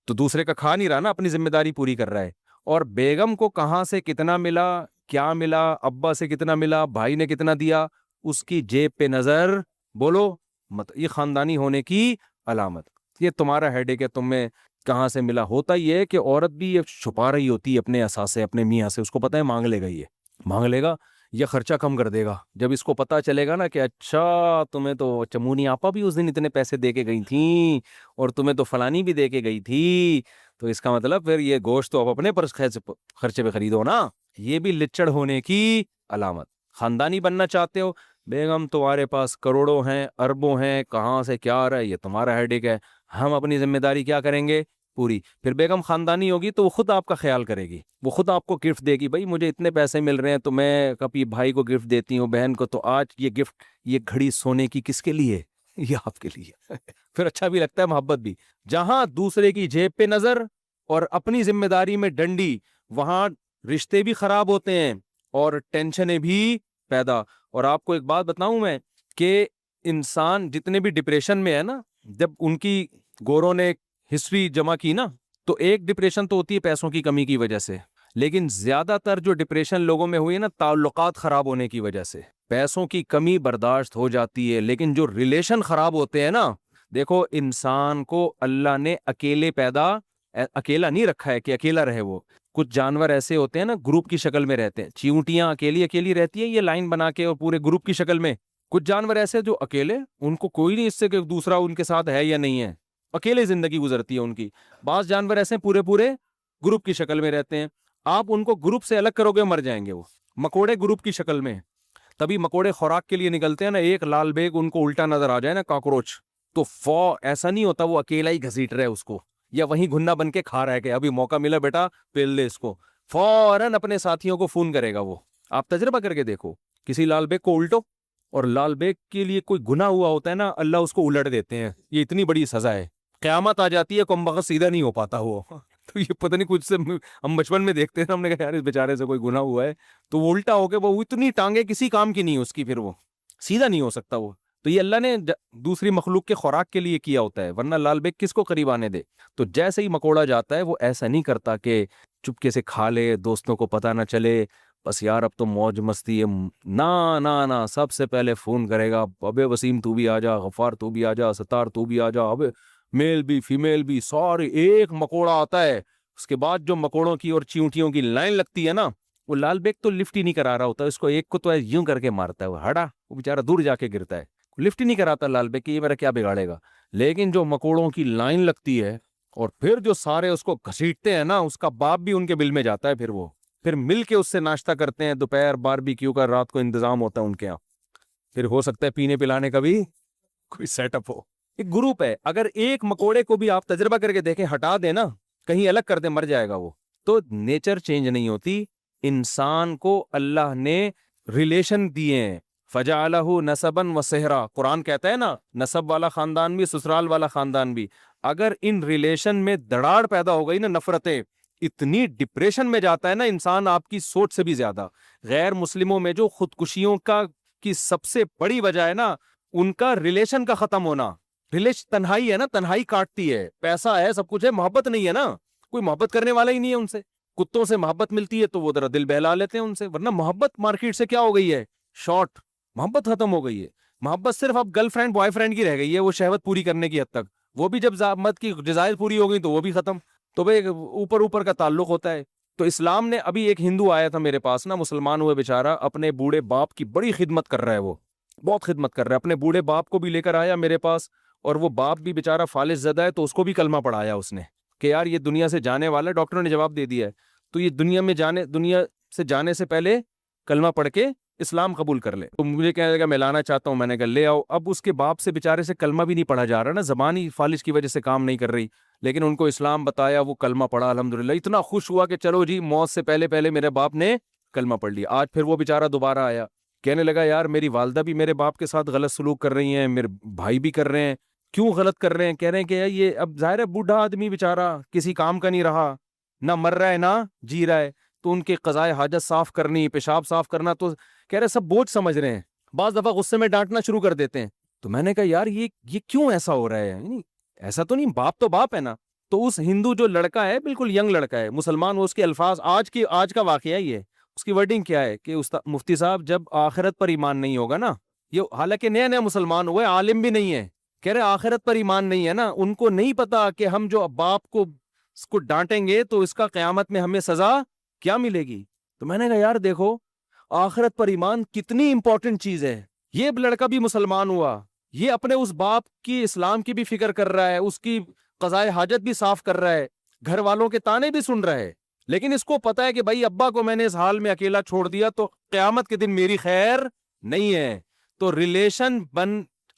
تو دوسرے کا کھا نہیں رہا نا, اپنی ذمہ داری پوری کر رہا ہے. اور بیگم کو کہاں سے کتنا ملا, کیا ملا, ابا سے کتنا ملا, بھائی نے کتنا دیا, اس کی جیب پہ نظر, بولو مت. یہ خاندانی ہونے کی علامت. یہ تمہارا ہیڈ ایک ہے, تم میں کہاں سے ملا. ہوتا یہ ہے کہ عورت بھی یہ چھپا رہی ہوتی ہے اپنے احساسے, اپنے میاں سے. اس کو پتا ہے مانگ لے گا, یہ مانگ لے گا, یہ خرچہ کم کر دے گا. جب اس کو پتا چلے گا نا کہ اچھا تمہیں تو چمونی آپا بھی اس دن اتنے پیسے دے کے گئی تھیں اور تمہیں تو فلانی بھی دے کے گئی تھی, تو اس کا مطلب پھر یہ گوشت تو اب اپنے پر خرچے پہ خریدو نا. یہ بھی لچڑ ہونے کی علامت. خاندانی بننا چاہتے ہو, بیگم تمہارے پاس کروڑوں ہیں, اربوں ہیں, کہاں سے کیا آ رہا ہے, یہ تمہارا ہیڈ ایک ہے. ہم اپنی ذمہ داری کیا کریں گے, پوری. پھر بیگم خاندانی ہوگی تو وہ خود آپ کا خیال کرے گی, وہ خود آپ کو گفٹ دے گی. بھائی مجھے اتنے پیسے مل رہے ہیں تو میں کبھی بھائی کو گفٹ دیتی ہوں, بہن کو, تو آج یہ گفٹ, یہ گھڑی سونے کی کس کے لیے, یہ آپ کے لیے. پھر اچھا بھی لگتا ہے, محبت بھی. جہاں دوسرے کی جیب پہ نظر اور اپنی ذمہ داری میں ڈنڈی, وہاں رشتے بھی خراب ہوتے ہیں اور ٹینشنیں بھی پیدا. اور آپ کو ایک بات بتاؤں میں کہ انسان جتنے بھی ڈپریشن میں ہے نا, جب ان کی گوروں نے ہسٹری جمع کی نا, تو ایک ڈپریشن تو ہوتی ہے پیسوں کی کمی کی وجہ سے, لیکن زیادہ تر جو ڈپریشن لوگوں میں ہوئی ہے نا, تعلقات خراب ہونے کی وجہ سے. پیسوں کی کمی برداشت ہو جاتی ہے, لیکن جو ریلیشن خراب ہوتے ہیں نا, دیکھو انسان کو اللہ نے اکیلا نہیں رکھا ہے کہ اکیلا رہے. وہ کچھ جانور ایسے ہوتے ہیں نا, گروپ کی شکل میں رہتے ہیں. چیونٹیاں اکیلی اکیلی رہتی ہیں, یہ لائن بنا کے اور پورے گروپ کی شکل میں. کچھ جانور ایسے جو اکیلے, ان کو کوئی نہیں اس سے کہ دوسرا ان کے ساتھ ہے یا نہیں ہے, اکیلے زندگی گزرتی ہے ان کی. بعض جانور ایسے پورے گروپ کی شکل میں رہتے ہیں. آپ ان کو گروپ سے الگ کرو گے, مر جائیں گے. وہ مکوڑے گروپ کی شکل میں, تبھی مکوڑے خوراک کے لیے نکلتے ہیں نا. ایک لال بیگ ان کو الٹا نظر آ جائے نا, کاکروچ, تو ایسا نہیں ہوتا وہ اکیلا ہی گھسیٹ رہے اس کو, یا وہیں گھنا بن کے کھا رہا ہے کہ ابھی موقع ملا بیٹا پیل لے اس کو. فوراً اپنے ساتھیوں کو فون کرے گا وہ. آپ تجربہ کر کے دیکھو, کسی لال بیگ کو الٹو, اور لال بیگ کے لیے کوئی گناہ ہوا ہوتا ہے نا, اللہ اس کو الٹ دیتے ہیں. یہ اتنی بڑی سزا ہے. قیامت آ جاتی ہے, کم بخت سیدھا نہیں ہو پاتا وہ. تو یہ پتہ نہیں, کچھ سے ہم بچپن میں دیکھتے ہیں, ہم نے کہا یار اس بیچارے سے کوئی گناہ ہوا ہے, تو وہ الٹا ہو کے وہ اتنی ٹانگیں کسی کام کی نہیں اس کی, پھر وہ سیدھا نہیں ہو سکتا وہ. تو یہ اللہ نے دوسری مخلوق کے خوراک کے لیے کیا ہوتا ہے, ورنہ لال بیگ کس کو قریب آنے دے. تو جیسے ہی مکوڑا جاتا ہے, وہ ایسا نہیں کرتا کہ چپکے سے کھا لے, دوستوں کو پتہ نہ چلے, بس یار اب تو موج مستی ہے. نہ سب سے پہلے فون کرے گا, ابے وسیم تو بھی آ جا, غفار تو بھی آ جا, ستار تو بھی آ جا, ابے میل بھی فیمیل بھی سارے. ایک مکوڑا آتا ہے, اس کے بعد جو مکوڑوں کی اور چیونٹیوں کی لائن لگتی ہے نا, وہ لال بیگ تو لفٹ ہی نہیں کرا رہا ہوتا, اس کو ایک کو تو یوں کر کے مارتا ہے, وہ ہٹا, وہ بیچارہ دور جا کے گرتا ہے. لفٹ ہی نہیں کراتا لال بیگ کہ یہ میرا کیا بگاڑے گا. لیکن جو مکوڑوں کی لائن لگتی ہے اور پھر جو سارے اس کو گھسیٹتے ہیں نا, اس کا باپ بھی ان کے بل میں جاتا ہے. پھر مل کے اس سے ناشتہ کرتے ہیں, دوپہر باربیکیو کا رات کو انتظام ہوتا ہے ان کے یہاں. پھر ہو سکتا ہے پینے پلانے کا بھی کوئی سیٹ اپ ہو. ایک گروپ ہے, اگر ایک مکوڑے کو بھی آپ تجربہ کر کے دیکھیں, ہٹا دیں نا, کہیں الگ کر دیں, مر جائے گا وہ. تو نیچر چینج نہیں ہوتی. انسان کو اللہ نے ریلیشن دیے ہیں, فجعلہ نسبا و صہرا. قرآن کہتا ہے نا, نسب والا خاندان بھی, سسرال والا خاندان بھی. اگر ان ریلیشن میں دراڑ پیدا ہو گئی نا, نفرتیں, اتنی ڈپریشن میں جاتا ہے نا انسان, آپ کی سوچ سے بھی زیادہ. غیر مسلموں میں جو خودکشیوں کی سب سے بڑی وجہ ہے نا, ان کا ریلیشن کا ختم ہونا. تنہائی ہے نا, تنہائی کاٹتی ہے. پیسہ ہے, سب کچھ ہے, محبت نہیں ہے نا, کوئی محبت کرنے والا ہی نہیں ہے ان سے. کتوں سے محبت ملتی ہے تو وہ ذرا دل بہلا لیتے ہیں ان سے, ورنہ محبت مارکیٹ سے کیا ہو گئی ہے, شارٹ. محبت ختم ہو گئی ہے. محبت صرف اب گرل فرینڈ بوائے فرینڈ کی رہ گئی ہے, وہ شہوت پوری کرنے کی حد تک. وہ بھی جب مت کی جزائر پوری ہو گئی تو وہ بھی ختم. تو بھائی اوپر کا تعلق ہوتا ہے. تو اسلام نے, ابھی ایک ہندو آیا تھا میرے پاس نا, مسلمان ہوئے بیچارہ, اپنے بوڑھے باپ کی بڑی خدمت کر رہا ہے, وہ بہت خدمت کر رہا ہے. اپنے بوڑھے باپ کو بھی لے کر آیا میرے پاس, اور وہ باپ بھی بیچارہ فالج زدہ ہے, تو اس کو بھی کلمہ پڑھایا اس نے کہ یار یہ دنیا سے جانے والا, ڈاکٹروں نے جواب دے دیا ہے, تو یہ دنیا سے جانے سے پہلے کلمہ پڑھ کے اسلام قبول کر لے. تو مجھے کہنے لگا میں لانا چاہتا ہوں. میں نے کہا لے آؤ. اب اس کے باپ سے بیچارے سے کلمہ بھی نہیں پڑھا جا رہا نا, زبان ہی فالج کی وجہ سے کام نہیں کر رہی, لیکن ان کو اسلام بتایا, وہ کلمہ پڑھا. الحمدللہ اتنا خوش ہوا کہ چلو جی موت سے پہلے پہلے میرے باپ نے کلمہ پڑھ لیا. آج پھر وہ بیچارہ دوبارہ آیا, کہنے لگا یار میری والدہ بھی میرے باپ کے ساتھ غلط سلوک کر رہی ہیں, میرے بھائی بھی کر رہے ہیں, کیوں غلط کر رہے ہیں؟ کہہ رہے ہیں کہ یہ اب ظاہر ہے بوڑھا آدمی بیچارہ کسی کام کا نہیں رہا, نہ مر رہا ہے نہ جی رہا ہے, تو ان کے قضائے حاجت صاف کرنی, پیشاب صاف کرنا, تو کہہ رہے سب بوجھ سمجھ رہے ہیں. بعض دفعہ غصے میں ڈانٹنا شروع کر دیتے ہیں. تو میں نے کہا یار یہ کیوں ایسا ہو رہا ہے؟ یعنی ایسا تو نہیں, باپ تو باپ ہے نا. تو اس ہندو جو لڑکا ہے, بالکل ینگ لڑکا ہے, مسلمان, وہ اس کے الفاظ آج کا واقعہ یہ ہے, اس کی ورڈنگ کیا ہے کہ مفتی صاحب جب آخرت پر ایمان نہیں ہوگا نا, یہ حالانکہ نیا نیا مسلمان ہوئے, عالم بھی نہیں ہے, کہہ رہے آخرت پر ایمان نہیں ہے نا, ان کو نہیں پتا کہ ہم جو باپ کو اس کو ڈانٹیں گے تو اس کا قیامت میں ہمیں سزا کیا ملے گی. تو میں نے کہا یار دیکھو آخرت پر ایمان کتنی امپورٹنٹ چیز ہے. یہ لڑکا بھی مسلمان ہوا, یہ اپنے اس باپ کی اسلام کی بھی فکر کر رہا ہے, اس کی قضائے حاجت بھی صاف کر رہا ہے, گھر والوں کے تانے بھی سن رہا ہے, لیکن اس کو پتا ہے کہ بھائی ابا کو میں نے اس حال میں اکیلا چھوڑ دیا تو قیامت کے دن میری خیر نہیں ہے. تو ریلیشن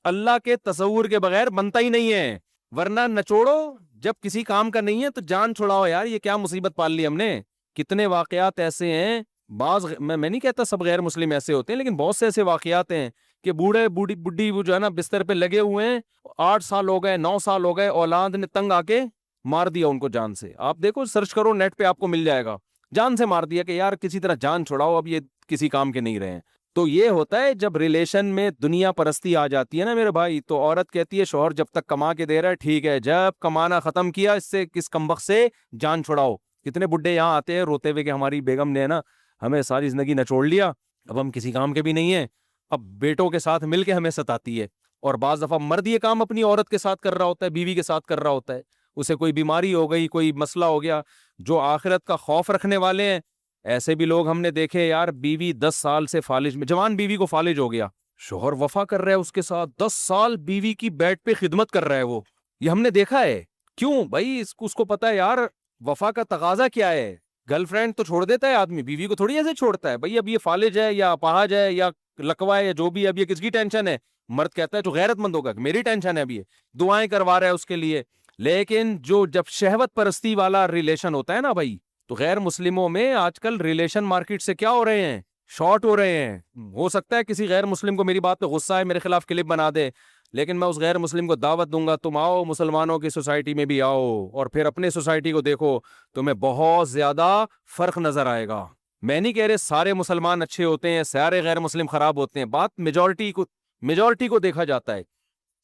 اللہ کے تصور کے بغیر بنتا ہی نہیں ہے, ورنہ نچوڑو, جب کسی کام کا نہیں ہے تو جان چھڑاؤ یار, یہ کیا مصیبت پال لی ہم نے. کتنے واقعات ایسے ہیں, بعض میں نہیں کہتا سب غیر مسلم ایسے ہوتے ہیں, لیکن بہت سے ایسے واقعات ہیں کہ بوڑھے بڈھی وہ جو ہے نا بستر پہ لگے ہوئے ہیں, 8 سال ہو گئے, 9 سال ہو گئے, اولاد نے تنگ آ کے مار دیا ان کو جان سے. آپ دیکھو سرچ کرو نیٹ پہ آپ کو مل جائے گا, جان سے مار دیا کہ یار کسی طرح جان چھڑاؤ, اب یہ کسی کام کے نہیں رہے ہیں. تو یہ ہوتا ہے جب ریلیشن میں دنیا پرستی آ جاتی ہے نا میرے بھائی, تو عورت کہتی ہے شوہر جب تک کما کے دے رہا ہے ٹھیک ہے, جب کمانا ختم کیا اس سے کس کمبخت سے جان چھڑاؤ. کتنے بڈھے یہاں آتے ہیں روتے ہوئے کہ ہماری بیگم نے نا ہمیں ساری زندگی نچوڑ لیا, اب ہم کسی کام کے بھی نہیں ہیں, اب بیٹوں کے ساتھ مل کے ہمیں ستاتی ہے. اور بعض دفعہ مرد یہ کام اپنی عورت کے ساتھ کر رہا ہوتا ہے, بیوی کے ساتھ کر رہا ہوتا ہے, اسے کوئی بیماری ہو گئی, کوئی مسئلہ ہو گیا. جو آخرت کا خوف رکھنے والے ہیں, ایسے بھی لوگ ہم نے دیکھے یار, بیوی 10 سال سے فالج میں, جوان بیوی کو فالج ہو گیا, شوہر وفا کر رہا ہے اس کے ساتھ, 10 سال بیوی کی بیڈ پہ خدمت کر رہا ہے وہ, یہ ہم نے دیکھا ہے. کیوں بھائی؟ اس کو پتا ہے یار وفا کا تقاضا کیا ہے. گرل فرینڈ تو چھوڑ دیتا ہے آدمی, بیوی کو تھوڑی ایسے چھوڑتا ہے بھائی, اب یہ فالج ہے یا اپاہج ہے یا لکوا ہے یا جو بھی, اب یہ کس کی ٹینشن ہے؟ مرد کہتا ہے جو غیرت مند ہوگا میری ٹینشن ہے, اب یہ دعائیں کروا رہا ہے اس کے لیے. لیکن جب شہوت پرستی والا ریلیشن ہوتا ہے نا بھائی, تو غیر مسلموں میں آج کل ریلیشن مارکیٹ سے کیا ہو رہے ہیں, شارٹ ہو رہے ہیں. ہو سکتا ہے کسی غیر مسلم کو میری بات پہ غصہ ہے, میرے خلاف کلپ بنا دے, لیکن میں اس غیر مسلم کو دعوت دوں گا, تم آؤ مسلمانوں کی سوسائٹی میں بھی آؤ, اور پھر اپنے سوسائٹی کو دیکھو, تمہیں بہت زیادہ فرق نظر آئے گا. میں نہیں کہہ رہے سارے مسلمان اچھے ہوتے ہیں, سارے غیر مسلم خراب ہوتے ہیں, بات میجورٹی کو دیکھا جاتا ہے.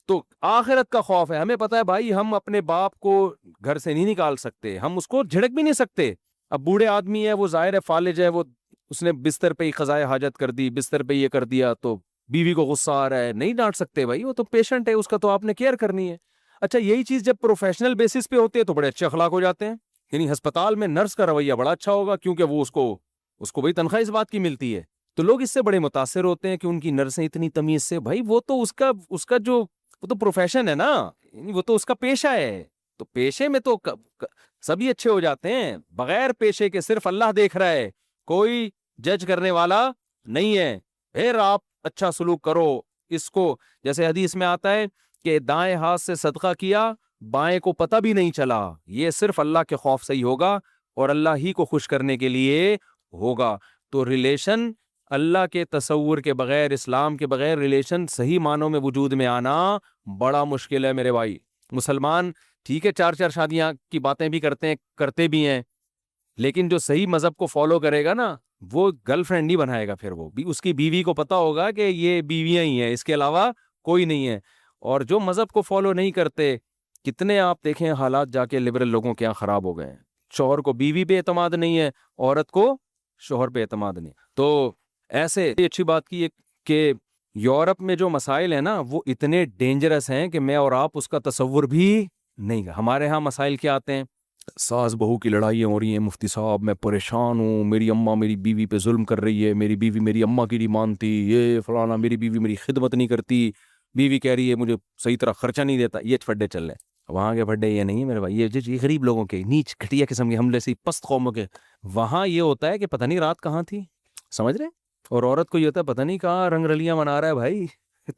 تو آخرت کا خوف ہے, ہمیں پتا ہے بھائی ہم اپنے باپ کو گھر سے نہیں نکال سکتے, ہم اس کو جھڑک بھی نہیں سکتے. اب بوڑھے آدمی ہے, وہ ظاہر ہے فالج ہے, وہ اس نے بستر پہ ہی قضائے حاجت کر دی, بستر پہ یہ کر دیا, تو بیوی کو غصہ آ رہا ہے, نہیں ڈانٹ سکتے بھائی, وہ تو پیشنٹ ہے, اس کا تو آپ نے کیئر کرنی ہے. اچھا یہی چیز جب پروفیشنل بیسس پہ ہوتی ہے تو بڑے اچھے اخلاق ہو جاتے ہیں. یعنی ہسپتال میں نرس کا رویہ بڑا اچھا ہوگا, کیونکہ وہ اس کو بھائی تنخواہ اس بات کی ملتی ہے, تو لوگ اس سے بڑے متاثر ہوتے ہیں کہ ان کی نرسیں اتنی تمیز سے. بھائی وہ تو اس کا جو وہ تو پروفیشن ہے نا, وہ تو اس کا پیشہ ہے, تو پیشے میں تو سبھی اچھے ہو جاتے ہیں. بغیر پیشے کے صرف اللہ دیکھ رہا ہے, کوئی جج کرنے والا نہیں ہے. پھر آپ اچھا سلوک کرو. اس کو جیسے حدیث میں آتا ہے کہ دائیں ہاتھ سے صدقہ کیا, بائیں کو پتہ بھی نہیں چلا, یہ صرف اللہ کے خوف سے ہی ہوگا اور اللہ ہی کو خوش کرنے کے لیے ہوگا. تو ریلیشن اللہ کے تصور کے بغیر, اسلام کے بغیر ریلیشن صحیح معنوں میں وجود میں آنا بڑا مشکل ہے میرے بھائی. مسلمان ٹھیک ہے 4 شادیاں کی باتیں بھی کرتے بھی ہیں, لیکن جو صحیح مذہب کو فالو کرے گا نا, وہ گرل فرینڈ نہیں بنائے گا, پھر وہ بھی اس کی بیوی کو پتا ہوگا کہ یہ بیویاں ہی ہیں, اس کے علاوہ کوئی نہیں ہے. اور جو مذہب کو فالو نہیں کرتے, کتنے آپ دیکھیں حالات جا کے لبرل لوگوں کے یہاں خراب ہو گئے ہیں. شوہر کو بیوی پہ اعتماد نہیں ہے, عورت کو شوہر پہ اعتماد نہیں. تو ایسے اچھی بات کی ہے کہ یورپ میں جو مسائل ہیں نا وہ اتنے ڈینجرس ہیں کہ میں اور آپ اس کا تصور بھی نہیں. ہمارے ہاں مسائل کیا آتے ہیں, ساس بہو کی لڑائیاں ہو رہی ہیں, مفتی صاحب میں پریشان ہوں, میری اماں میری بیوی پہ ظلم کر رہی ہے, میری بیوی میری اماں کی نہیں مانتی, یہ فلانا, میری بیوی میری خدمت نہیں کرتی, بیوی کہہ رہی ہے مجھے صحیح طرح خرچہ نہیں دیتا. یہ پھڈے چل رہے ہیں. وہاں کے پھڈے یہ نہیں ہے میرے بھائی, یہ غریب لوگوں کے, نیچ گھٹیا قسم کے, ہم جیسی پست قوموں کے. وہاں یہ ہوتا ہے کہ پتہ نہیں رات کہاں تھی, سمجھ رہے, اور عورت کو یہ ہوتا ہے پتہ نہیں کہاں رنگ رلیاں منا رہا ہے بھائی,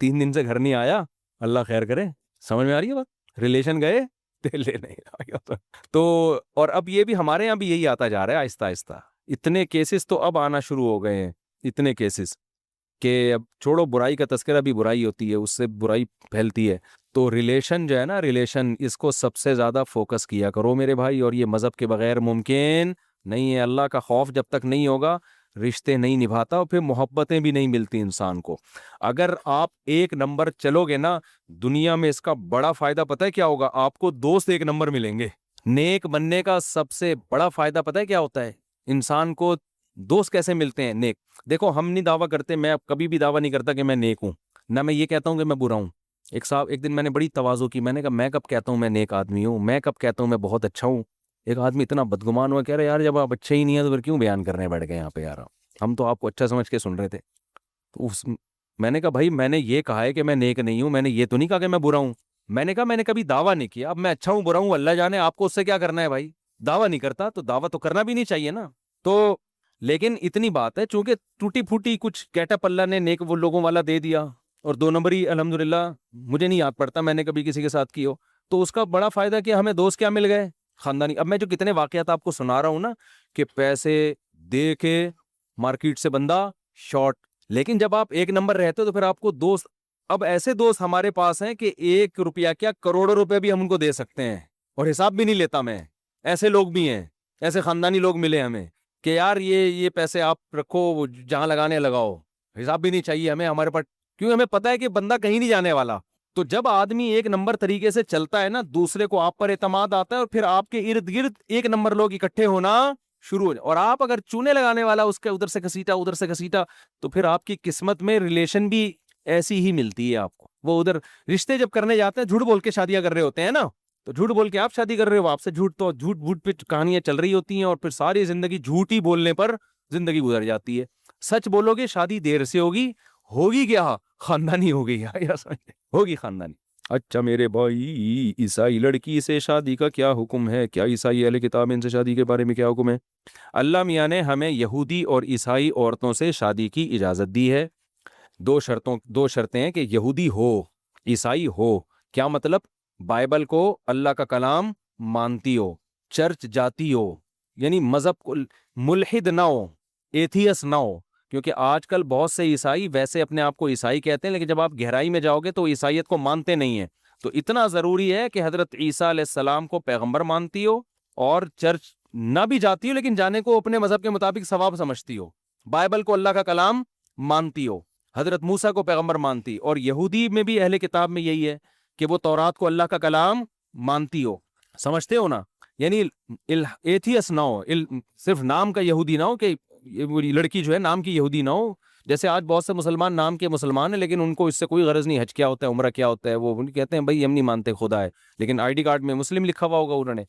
3 دن سے گھر نہیں آیا, اللہ خیر کرے. سمجھ میں آ رہی ہے بات؟ ریلیشن گئے لے نہیں آیا. تو اور اب یہ بھی ہمارے یہاں بھی یہی آتا جا رہا ہے آہستہ آہستہ. اتنے کیسز تو اب آنا شروع ہو گئے ہیں, اتنے کیسز کہ اب چھوڑو, برائی کا تذکرہ بھی برائی ہوتی ہے, اس سے برائی پھیلتی ہے. تو ریلیشن جو ہے نا, ریلیشن, اس کو سب سے زیادہ فوکس کیا کرو میرے بھائی. اور یہ مذہب کے بغیر ممکن نہیں ہے. اللہ کا خوف جب تک نہیں ہوگا رشتے نہیں نبھاتا, اور پھر محبتیں بھی نہیں ملتی انسان کو. اگر آپ 1 نمبر چلو گے نا دنیا میں, اس کا بڑا فائدہ پتہ ہے کیا ہوگا؟ آپ کو دوست 1 نمبر ملیں گے. نیک بننے کا سب سے بڑا فائدہ پتہ ہے کیا ہوتا ہے؟ انسان کو دوست کیسے ملتے ہیں؟ نیک. دیکھو ہم نہیں دعویٰ کرتے, میں کبھی بھی دعویٰ نہیں کرتا کہ میں نیک ہوں, نہ میں یہ کہتا ہوں کہ میں برا ہوں. ایک دن میں نے بڑی تواضع کی, میں نے کہا میں کب کہتا ہوں میں نیک آدمی ہوں, میں کب کہتا ہوں میں بہت اچھا ہوں. ایک آدمی اتنا بدگمان ہوا, کہہ رہے یار جب آپ اچھے ہی نہیں ہیں تو پھر کیوں بیان کرنے بیٹھ گئے یہاں پہ یار, ہم تو آپ کو اچھا سمجھ کے سن رہے تھے. تو میں نے کہا بھائی میں نے یہ کہا ہے کہ میں نیک نہیں ہوں, میں نے یہ تو نہیں کہا کہ میں برا ہوں. میں نے کہا میں نے کبھی دعویٰ نہیں کیا, اب میں اچھا ہوں برا ہوں اللہ جانے, آپ کو اس سے کیا کرنا ہے بھائی. دعویٰ نہیں کرتا تو دعویٰ تو کرنا بھی نہیں چاہیے نا. تو لیکن اتنی بات ہے, چونکہ ٹوٹی پھوٹی کچھ گیٹ اپ اللہ نے نیک وہ لوگوں والا دے دیا, اور 2 نمبری الحمدللہ مجھے نہیں یاد پڑتا میں نے کبھی کسی کے ساتھ کی ہو, تو اس کا بڑا فائدہ کہ ہمیں دوست کیا مل گئے, خاندانی. اب میں جو کتنے واقعات آپ کو سنا رہا ہوں نا, کہ پیسے دے کے مارکیٹ سے بندہ شارٹ, لیکن جب آپ 1 نمبر رہتے ہو تو پھر آپ کو دوست, اب ایسے دوست ہمارے پاس ہیں کہ 1 روپیہ کیا کروڑوں روپے بھی ہم ان کو دے سکتے ہیں اور حساب بھی نہیں لیتا میں. ایسے لوگ بھی ہیں, ایسے خاندانی لوگ ملے ہمیں کہ یار یہ پیسے آپ رکھو, جہاں لگانے لگاؤ, حساب بھی نہیں چاہیے ہمیں, ہمارے پاس, کیونکہ ہمیں پتہ ہے کہ بندہ کہیں نہیں جانے والا. تو جب آدمی 1 نمبر طریقے سے چلتا ہے نا, دوسرے کو آپ پر اعتماد آتا ہے, اور پھر آپ کے ارد گرد 1 نمبر لوگ اکٹھے ہونا شروع ہو جائے. اور آپ اگر چونے لگانے والا اس کے ادھر سے گھسیٹا تو پھر آپ کی قسمت میں ریلیشن بھی ایسی ہی ملتی ہے آپ کو. وہ ادھر رشتے جب کرنے جاتے ہیں, جھوٹ بول کے شادیاں کر رہے ہوتے ہیں نا, تو جھوٹ بول کے آپ شادی کر رہے ہو, آپ سے جھوٹ پہ کہانیاں چل رہی ہوتی ہیں, اور پھر ساری زندگی جھوٹ ہی بولنے پر زندگی گزر جاتی ہے. سچ بولو گے شادی دیر سے ہوگی کیا, خاندانی ہوگی, ہوگی خاندانی. اچھا میرے بھائی, عیسائی لڑکی سے شادی کا کیا حکم ہے؟ کیا عیسائی اہل کتاب ان سے شادی کے بارے میں کیا حکم ہے؟ اللہ میاں نے ہمیں یہودی اور عیسائی عورتوں سے شادی کی اجازت دی ہے. 2 شرطیں ہیں کہ یہودی ہو, عیسائی ہو. کیا مطلب؟ بائبل کو, اللہ کا کلام مانتی ہو, چرچ جاتی ہو, یعنی مذہب کو ملحد نہ ہو, ایتھیس نہ ہو. کیونکہ آج کل بہت سے عیسائی ویسے اپنے آپ کو عیسائی کہتے ہیں, لیکن جب آپ گہرائی میں جاؤ گے تو عیسائیت کو مانتے نہیں ہیں. تو اتنا ضروری ہے کہ حضرت عیسیٰ علیہ السلام کو پیغمبر مانتی ہو, اور چرچ نہ بھی جاتی ہو لیکن جانے کو اپنے مذہب کے مطابق ثواب سمجھتی ہو, بائبل کو اللہ کا کلام مانتی ہو, حضرت موسیٰ کو پیغمبر مانتی. اور یہودی میں بھی اہل کتاب میں یہی ہے کہ وہ تورات کو اللہ کا کلام مانتی ہو. سمجھتے ہو نا؟ یعنی ایتھیس نہ ہو, صرف نام کا یہودی نہ ہو, کہ لڑکی جو ہے نام کی یہودی نہ ہو. جیسے آج بہت سے مسلمان نام کے مسلمان ہیں, لیکن ان کو اس سے کوئی غرض نہیں حج کیا ہوتا ہے, عمرہ کیا ہوتا ہے. وہ کہتے ہیں بھائی ہم نہیں مانتے خدا ہے, لیکن آئی ڈی کارڈ میں مسلم لکھا ہوا ہوگا انہوں نے.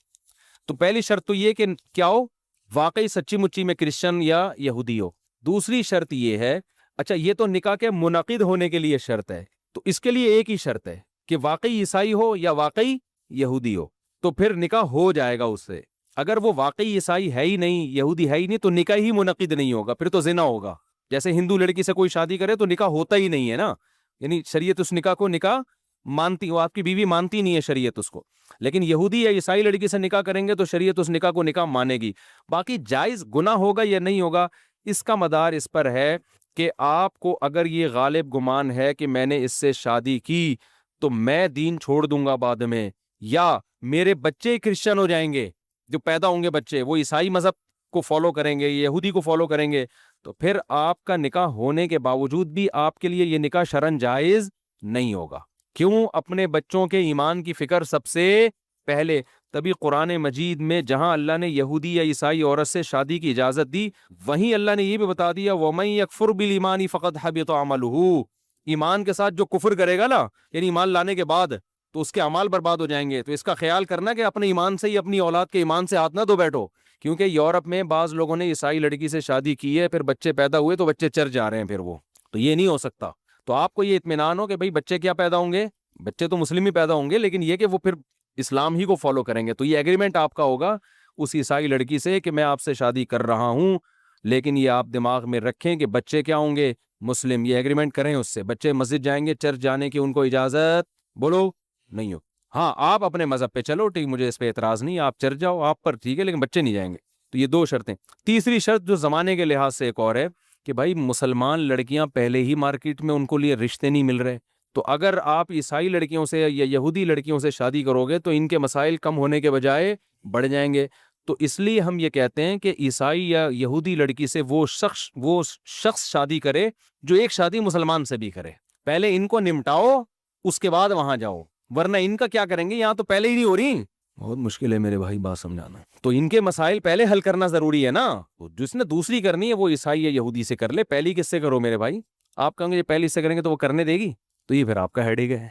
تو پہلی شرط تو یہ کہ کیا ہو, واقعی سچی مچی میں کرسچن یا یہودی ہو. دوسری شرط یہ ہے, اچھا یہ تو نکاح کے منعقد ہونے کے لیے شرط ہے, تو اس کے لیے ایک ہی شرط ہے کہ واقعی عیسائی ہو یا واقعی یہودی ہو, تو پھر نکاح ہو جائے گا اس سے. اگر وہ واقعی عیسائی ہے ہی نہیں, یہودی ہے ہی نہیں, تو نکاح ہی منعقد نہیں ہوگا, پھر تو زنا ہوگا. جیسے ہندو لڑکی سے کوئی شادی کرے تو نکاح ہوتا ہی نہیں ہے نا, یعنی شریعت اس نکاح کو نکاح مانتی, وہ آپ کی بیوی مانتی نہیں ہے شریعت اس کو. لیکن یہودی یا عیسائی لڑکی سے نکاح کریں گے تو شریعت اس نکاح کو نکاح مانے گی. باقی جائز گناہ ہوگا یا نہیں ہوگا, اس کا مدار اس پر ہے کہ آپ کو اگر یہ غالب گمان ہے کہ میں نے اس سے شادی کی تو میں دین چھوڑ دوں گا بعد میں, یا میرے بچے کرسچن ہو جائیں گے, جو پیدا ہوں گے بچے وہ عیسائی مذہب کو فالو کریں گے, یہودی کو فالو کریں گے, تو پھر آپ کا نکاح ہونے کے باوجود بھی آپ کے لیے یہ نکاح شرعاً جائز نہیں ہوگا. کیوں؟ اپنے بچوں کے ایمان کی فکر سب سے پہلے. تبھی قرآن مجید میں جہاں اللہ نے یہودی یا عیسائی عورت سے شادی کی اجازت دی, وہیں اللہ نے یہ بھی بتا دیا وَمَن يَكْفُرْ بِالْإِيمَانِ فَقَدْ حَبِطَ عَمَلُهُ. ایمان کے ساتھ جو کفر کرے گا نا, یعنی ایمان لانے کے بعد, تو اس کے اعمال برباد ہو جائیں گے. تو اس کا خیال کرنا کہ اپنے ایمان سے ہی اپنی اولاد کے ایمان سے ہاتھ نہ دھو بیٹھو. کیونکہ یورپ میں بعض لوگوں نے عیسائی لڑکی سے شادی کی ہے, پھر بچے پیدا ہوئے تو بچے چر جا رہے ہیں, پھر وہ تو یہ نہیں ہو سکتا. تو آپ کو یہ اطمینان ہو کہ بھئی بچے کیا پیدا ہوں گے, بچے تو مسلم ہی پیدا ہوں گے, لیکن یہ کہ وہ پھر اسلام ہی کو فالو کریں گے. تو یہ ایگریمنٹ آپ کا ہوگا اس عیسائی لڑکی سے کہ میں آپ سے شادی کر رہا ہوں, لیکن یہ آپ دماغ میں رکھیں کہ بچے کیا ہوں گے؟ مسلم. یہ ایگریمنٹ کریں اس سے. بچے مسجد جائیں گے, چرچ جانے کی ان کو اجازت بولو نہیں ہو. ہاں آپ اپنے مذہب پہ چلو, ٹھیک, مجھے اس پہ اعتراض نہیں, آپ چرچ جاؤ, آپ پر ٹھیک ہے, لیکن بچے نہیں جائیں گے. تو یہ 2 شرطیں. تیسری شرط جو زمانے کے لحاظ سے ایک اور ہے کہ بھائی مسلمان لڑکیاں پہلے ہی مارکیٹ میں ان کو لیے رشتے نہیں مل رہے, تو اگر آپ عیسائی لڑکیوں سے یا یہودی لڑکیوں سے شادی کرو گے تو ان کے مسائل کم ہونے کے بجائے بڑھ جائیں گے. تو اس لیے ہم یہ کہتے ہیں کہ عیسائی یا یہودی لڑکی سے وہ شخص شادی کرے جو ایک شادی مسلمان سے بھی کرے. پہلے ان کو نمٹاؤ, اس کے بعد وہاں جاؤ, ورنہ ان کا کیا کریں گے, یہاں تو پہلے ہی نہیں ہو رہی. بہت مشکل ہے میرے بھائی بات سمجھانا. تو ان کے مسائل پہلے حل کرنا ضروری ہے نا. جس نے دوسری کرنی ہے وہ عیسائی یا یہودی سے کر لے, پہلی کس سے کرو میرے بھائی؟ آپ کہیں گے یہ پہلی سے کریں گے تو وہ کرنے دے گی, تو یہ پھر آپ کا ہیڈیک ہے.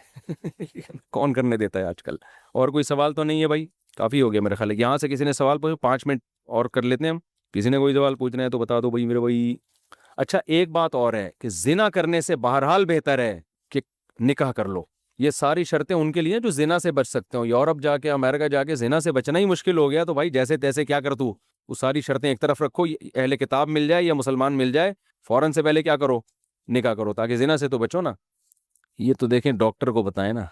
کون کرنے دیتا ہے آج کل؟ اور کوئی سوال تو نہیں ہے بھائی؟ کافی ہو گیا میرے خیال ہے. یہاں سے کسی نے سوال پوچھا, 5 منٹ اور کر لیتے ہیں ہم. کسی نے کوئی سوال پوچھنا ہے تو بتا دو بھائی میرے بھائی. اچھا ایک بات اور ہے کہ زنا کرنے سے بہرحال بہتر ہے کہ نکاح کر لو. یہ ساری شرطیں ان کے لیے جو زنا سے بچ سکتے ہو. یورپ جا کے, امریکہ جا کے زنا سے بچنا ہی مشکل ہو گیا, تو بھائی جیسے تیسے کیا کر تو وہ ساری شرطیں ایک طرف رکھو, اہل کتاب مل جائے یا مسلمان مل جائے, فوراً سے پہلے کیا کرو, نکاح کرو, تاکہ زنا سے تو بچو نا. یہ تو دیکھیں ڈاکٹر کو بتائیں نا,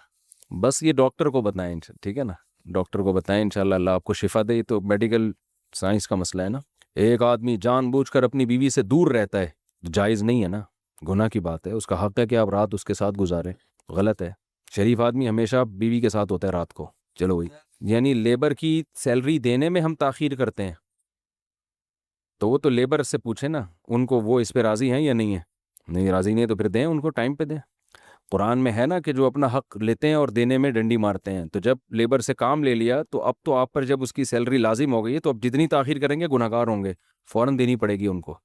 بس یہ ڈاکٹر کو بتائیں, ٹھیک ہے نا, ڈاکٹر کو بتائیں, انشاءاللہ اللہ آپ کو شفا دے. تو میڈیکل سائنس کا مسئلہ ہے نا. ایک آدمی جان بوجھ کر اپنی بیوی سے دور رہتا ہے, جائز نہیں ہے نا, گناہ کی بات ہے. اس کا حق ہے کہ آپ رات اس کے ساتھ گزاریں, غلط ہے. شریف آدمی ہمیشہ بیوی کے ساتھ ہوتا ہے رات کو. چلو بھائی, یعنی لیبر کی سیلری دینے میں ہم تاخیر کرتے ہیں, تو وہ تو لیبر سے پوچھیں نا ان کو, وہ اس پہ راضی ہیں یا نہیں ہیں. نہیں راضی نہیں ہے تو پھر دیں ان کو, ٹائم پہ دیں. قرآن میں ہے نا کہ جو اپنا حق لیتے ہیں اور دینے میں ڈنڈی مارتے ہیں. تو جب لیبر سے کام لے لیا تو اب تو آپ پر جب اس کی سیلری لازم ہو گئی ہے تو اب جتنی تاخیر کریں گے گناہگار ہوں گے, فوراً دینی پڑے گی ان کو.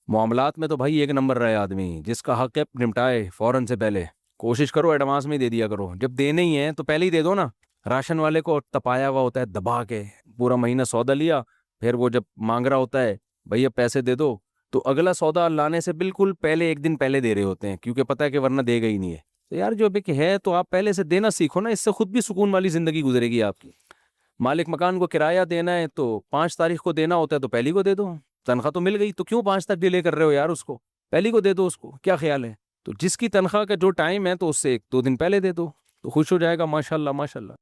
معاملات میں تو بھائی ایک نمبر رہے آدمی, جس کا حق ہے نمٹائے فوراً سے پہلے. کوشش کرو ایڈوانس میں دے دیا کرو, جب دینے ہی ہیں تو پہلے ہی دے دو نا. راشن والے کو تپایا ہوا ہوتا ہے دبا کے, پورا مہینہ سودا لیا, پھر وہ جب مانگ رہا ہوتا ہے بھیا پیسے دے دو, تو اگلا سودا لانے سے بالکل پہلے 1 دن پہلے دے رہے ہوتے ہیں, کیونکہ پتہ ہے کہ ورنہ دے گا ہی نہیں ہے. تو یار جو ابھی ہے تو آپ پہلے سے دینا سیکھو نا, اس سے خود بھی سکون والی زندگی گزرے گی آپ کی. مالک مکان کو کرایہ دینا ہے تو 5 تاریخ کو دینا ہوتا ہے, تو پہلی کو دے دو. تنخواہ تو مل گئی, تو کیوں 5 تک ڈیلے کر رہے ہو یار, اس کو پہلی کو دے دو. اس کو کیا خیال ہے؟ تو جس کی تنخواہ کا جو ٹائم ہے تو اس سے 1-2 دن پہلے دے دو, تو خوش ہو جائے گا. ماشاء اللہ ماشاء اللہ.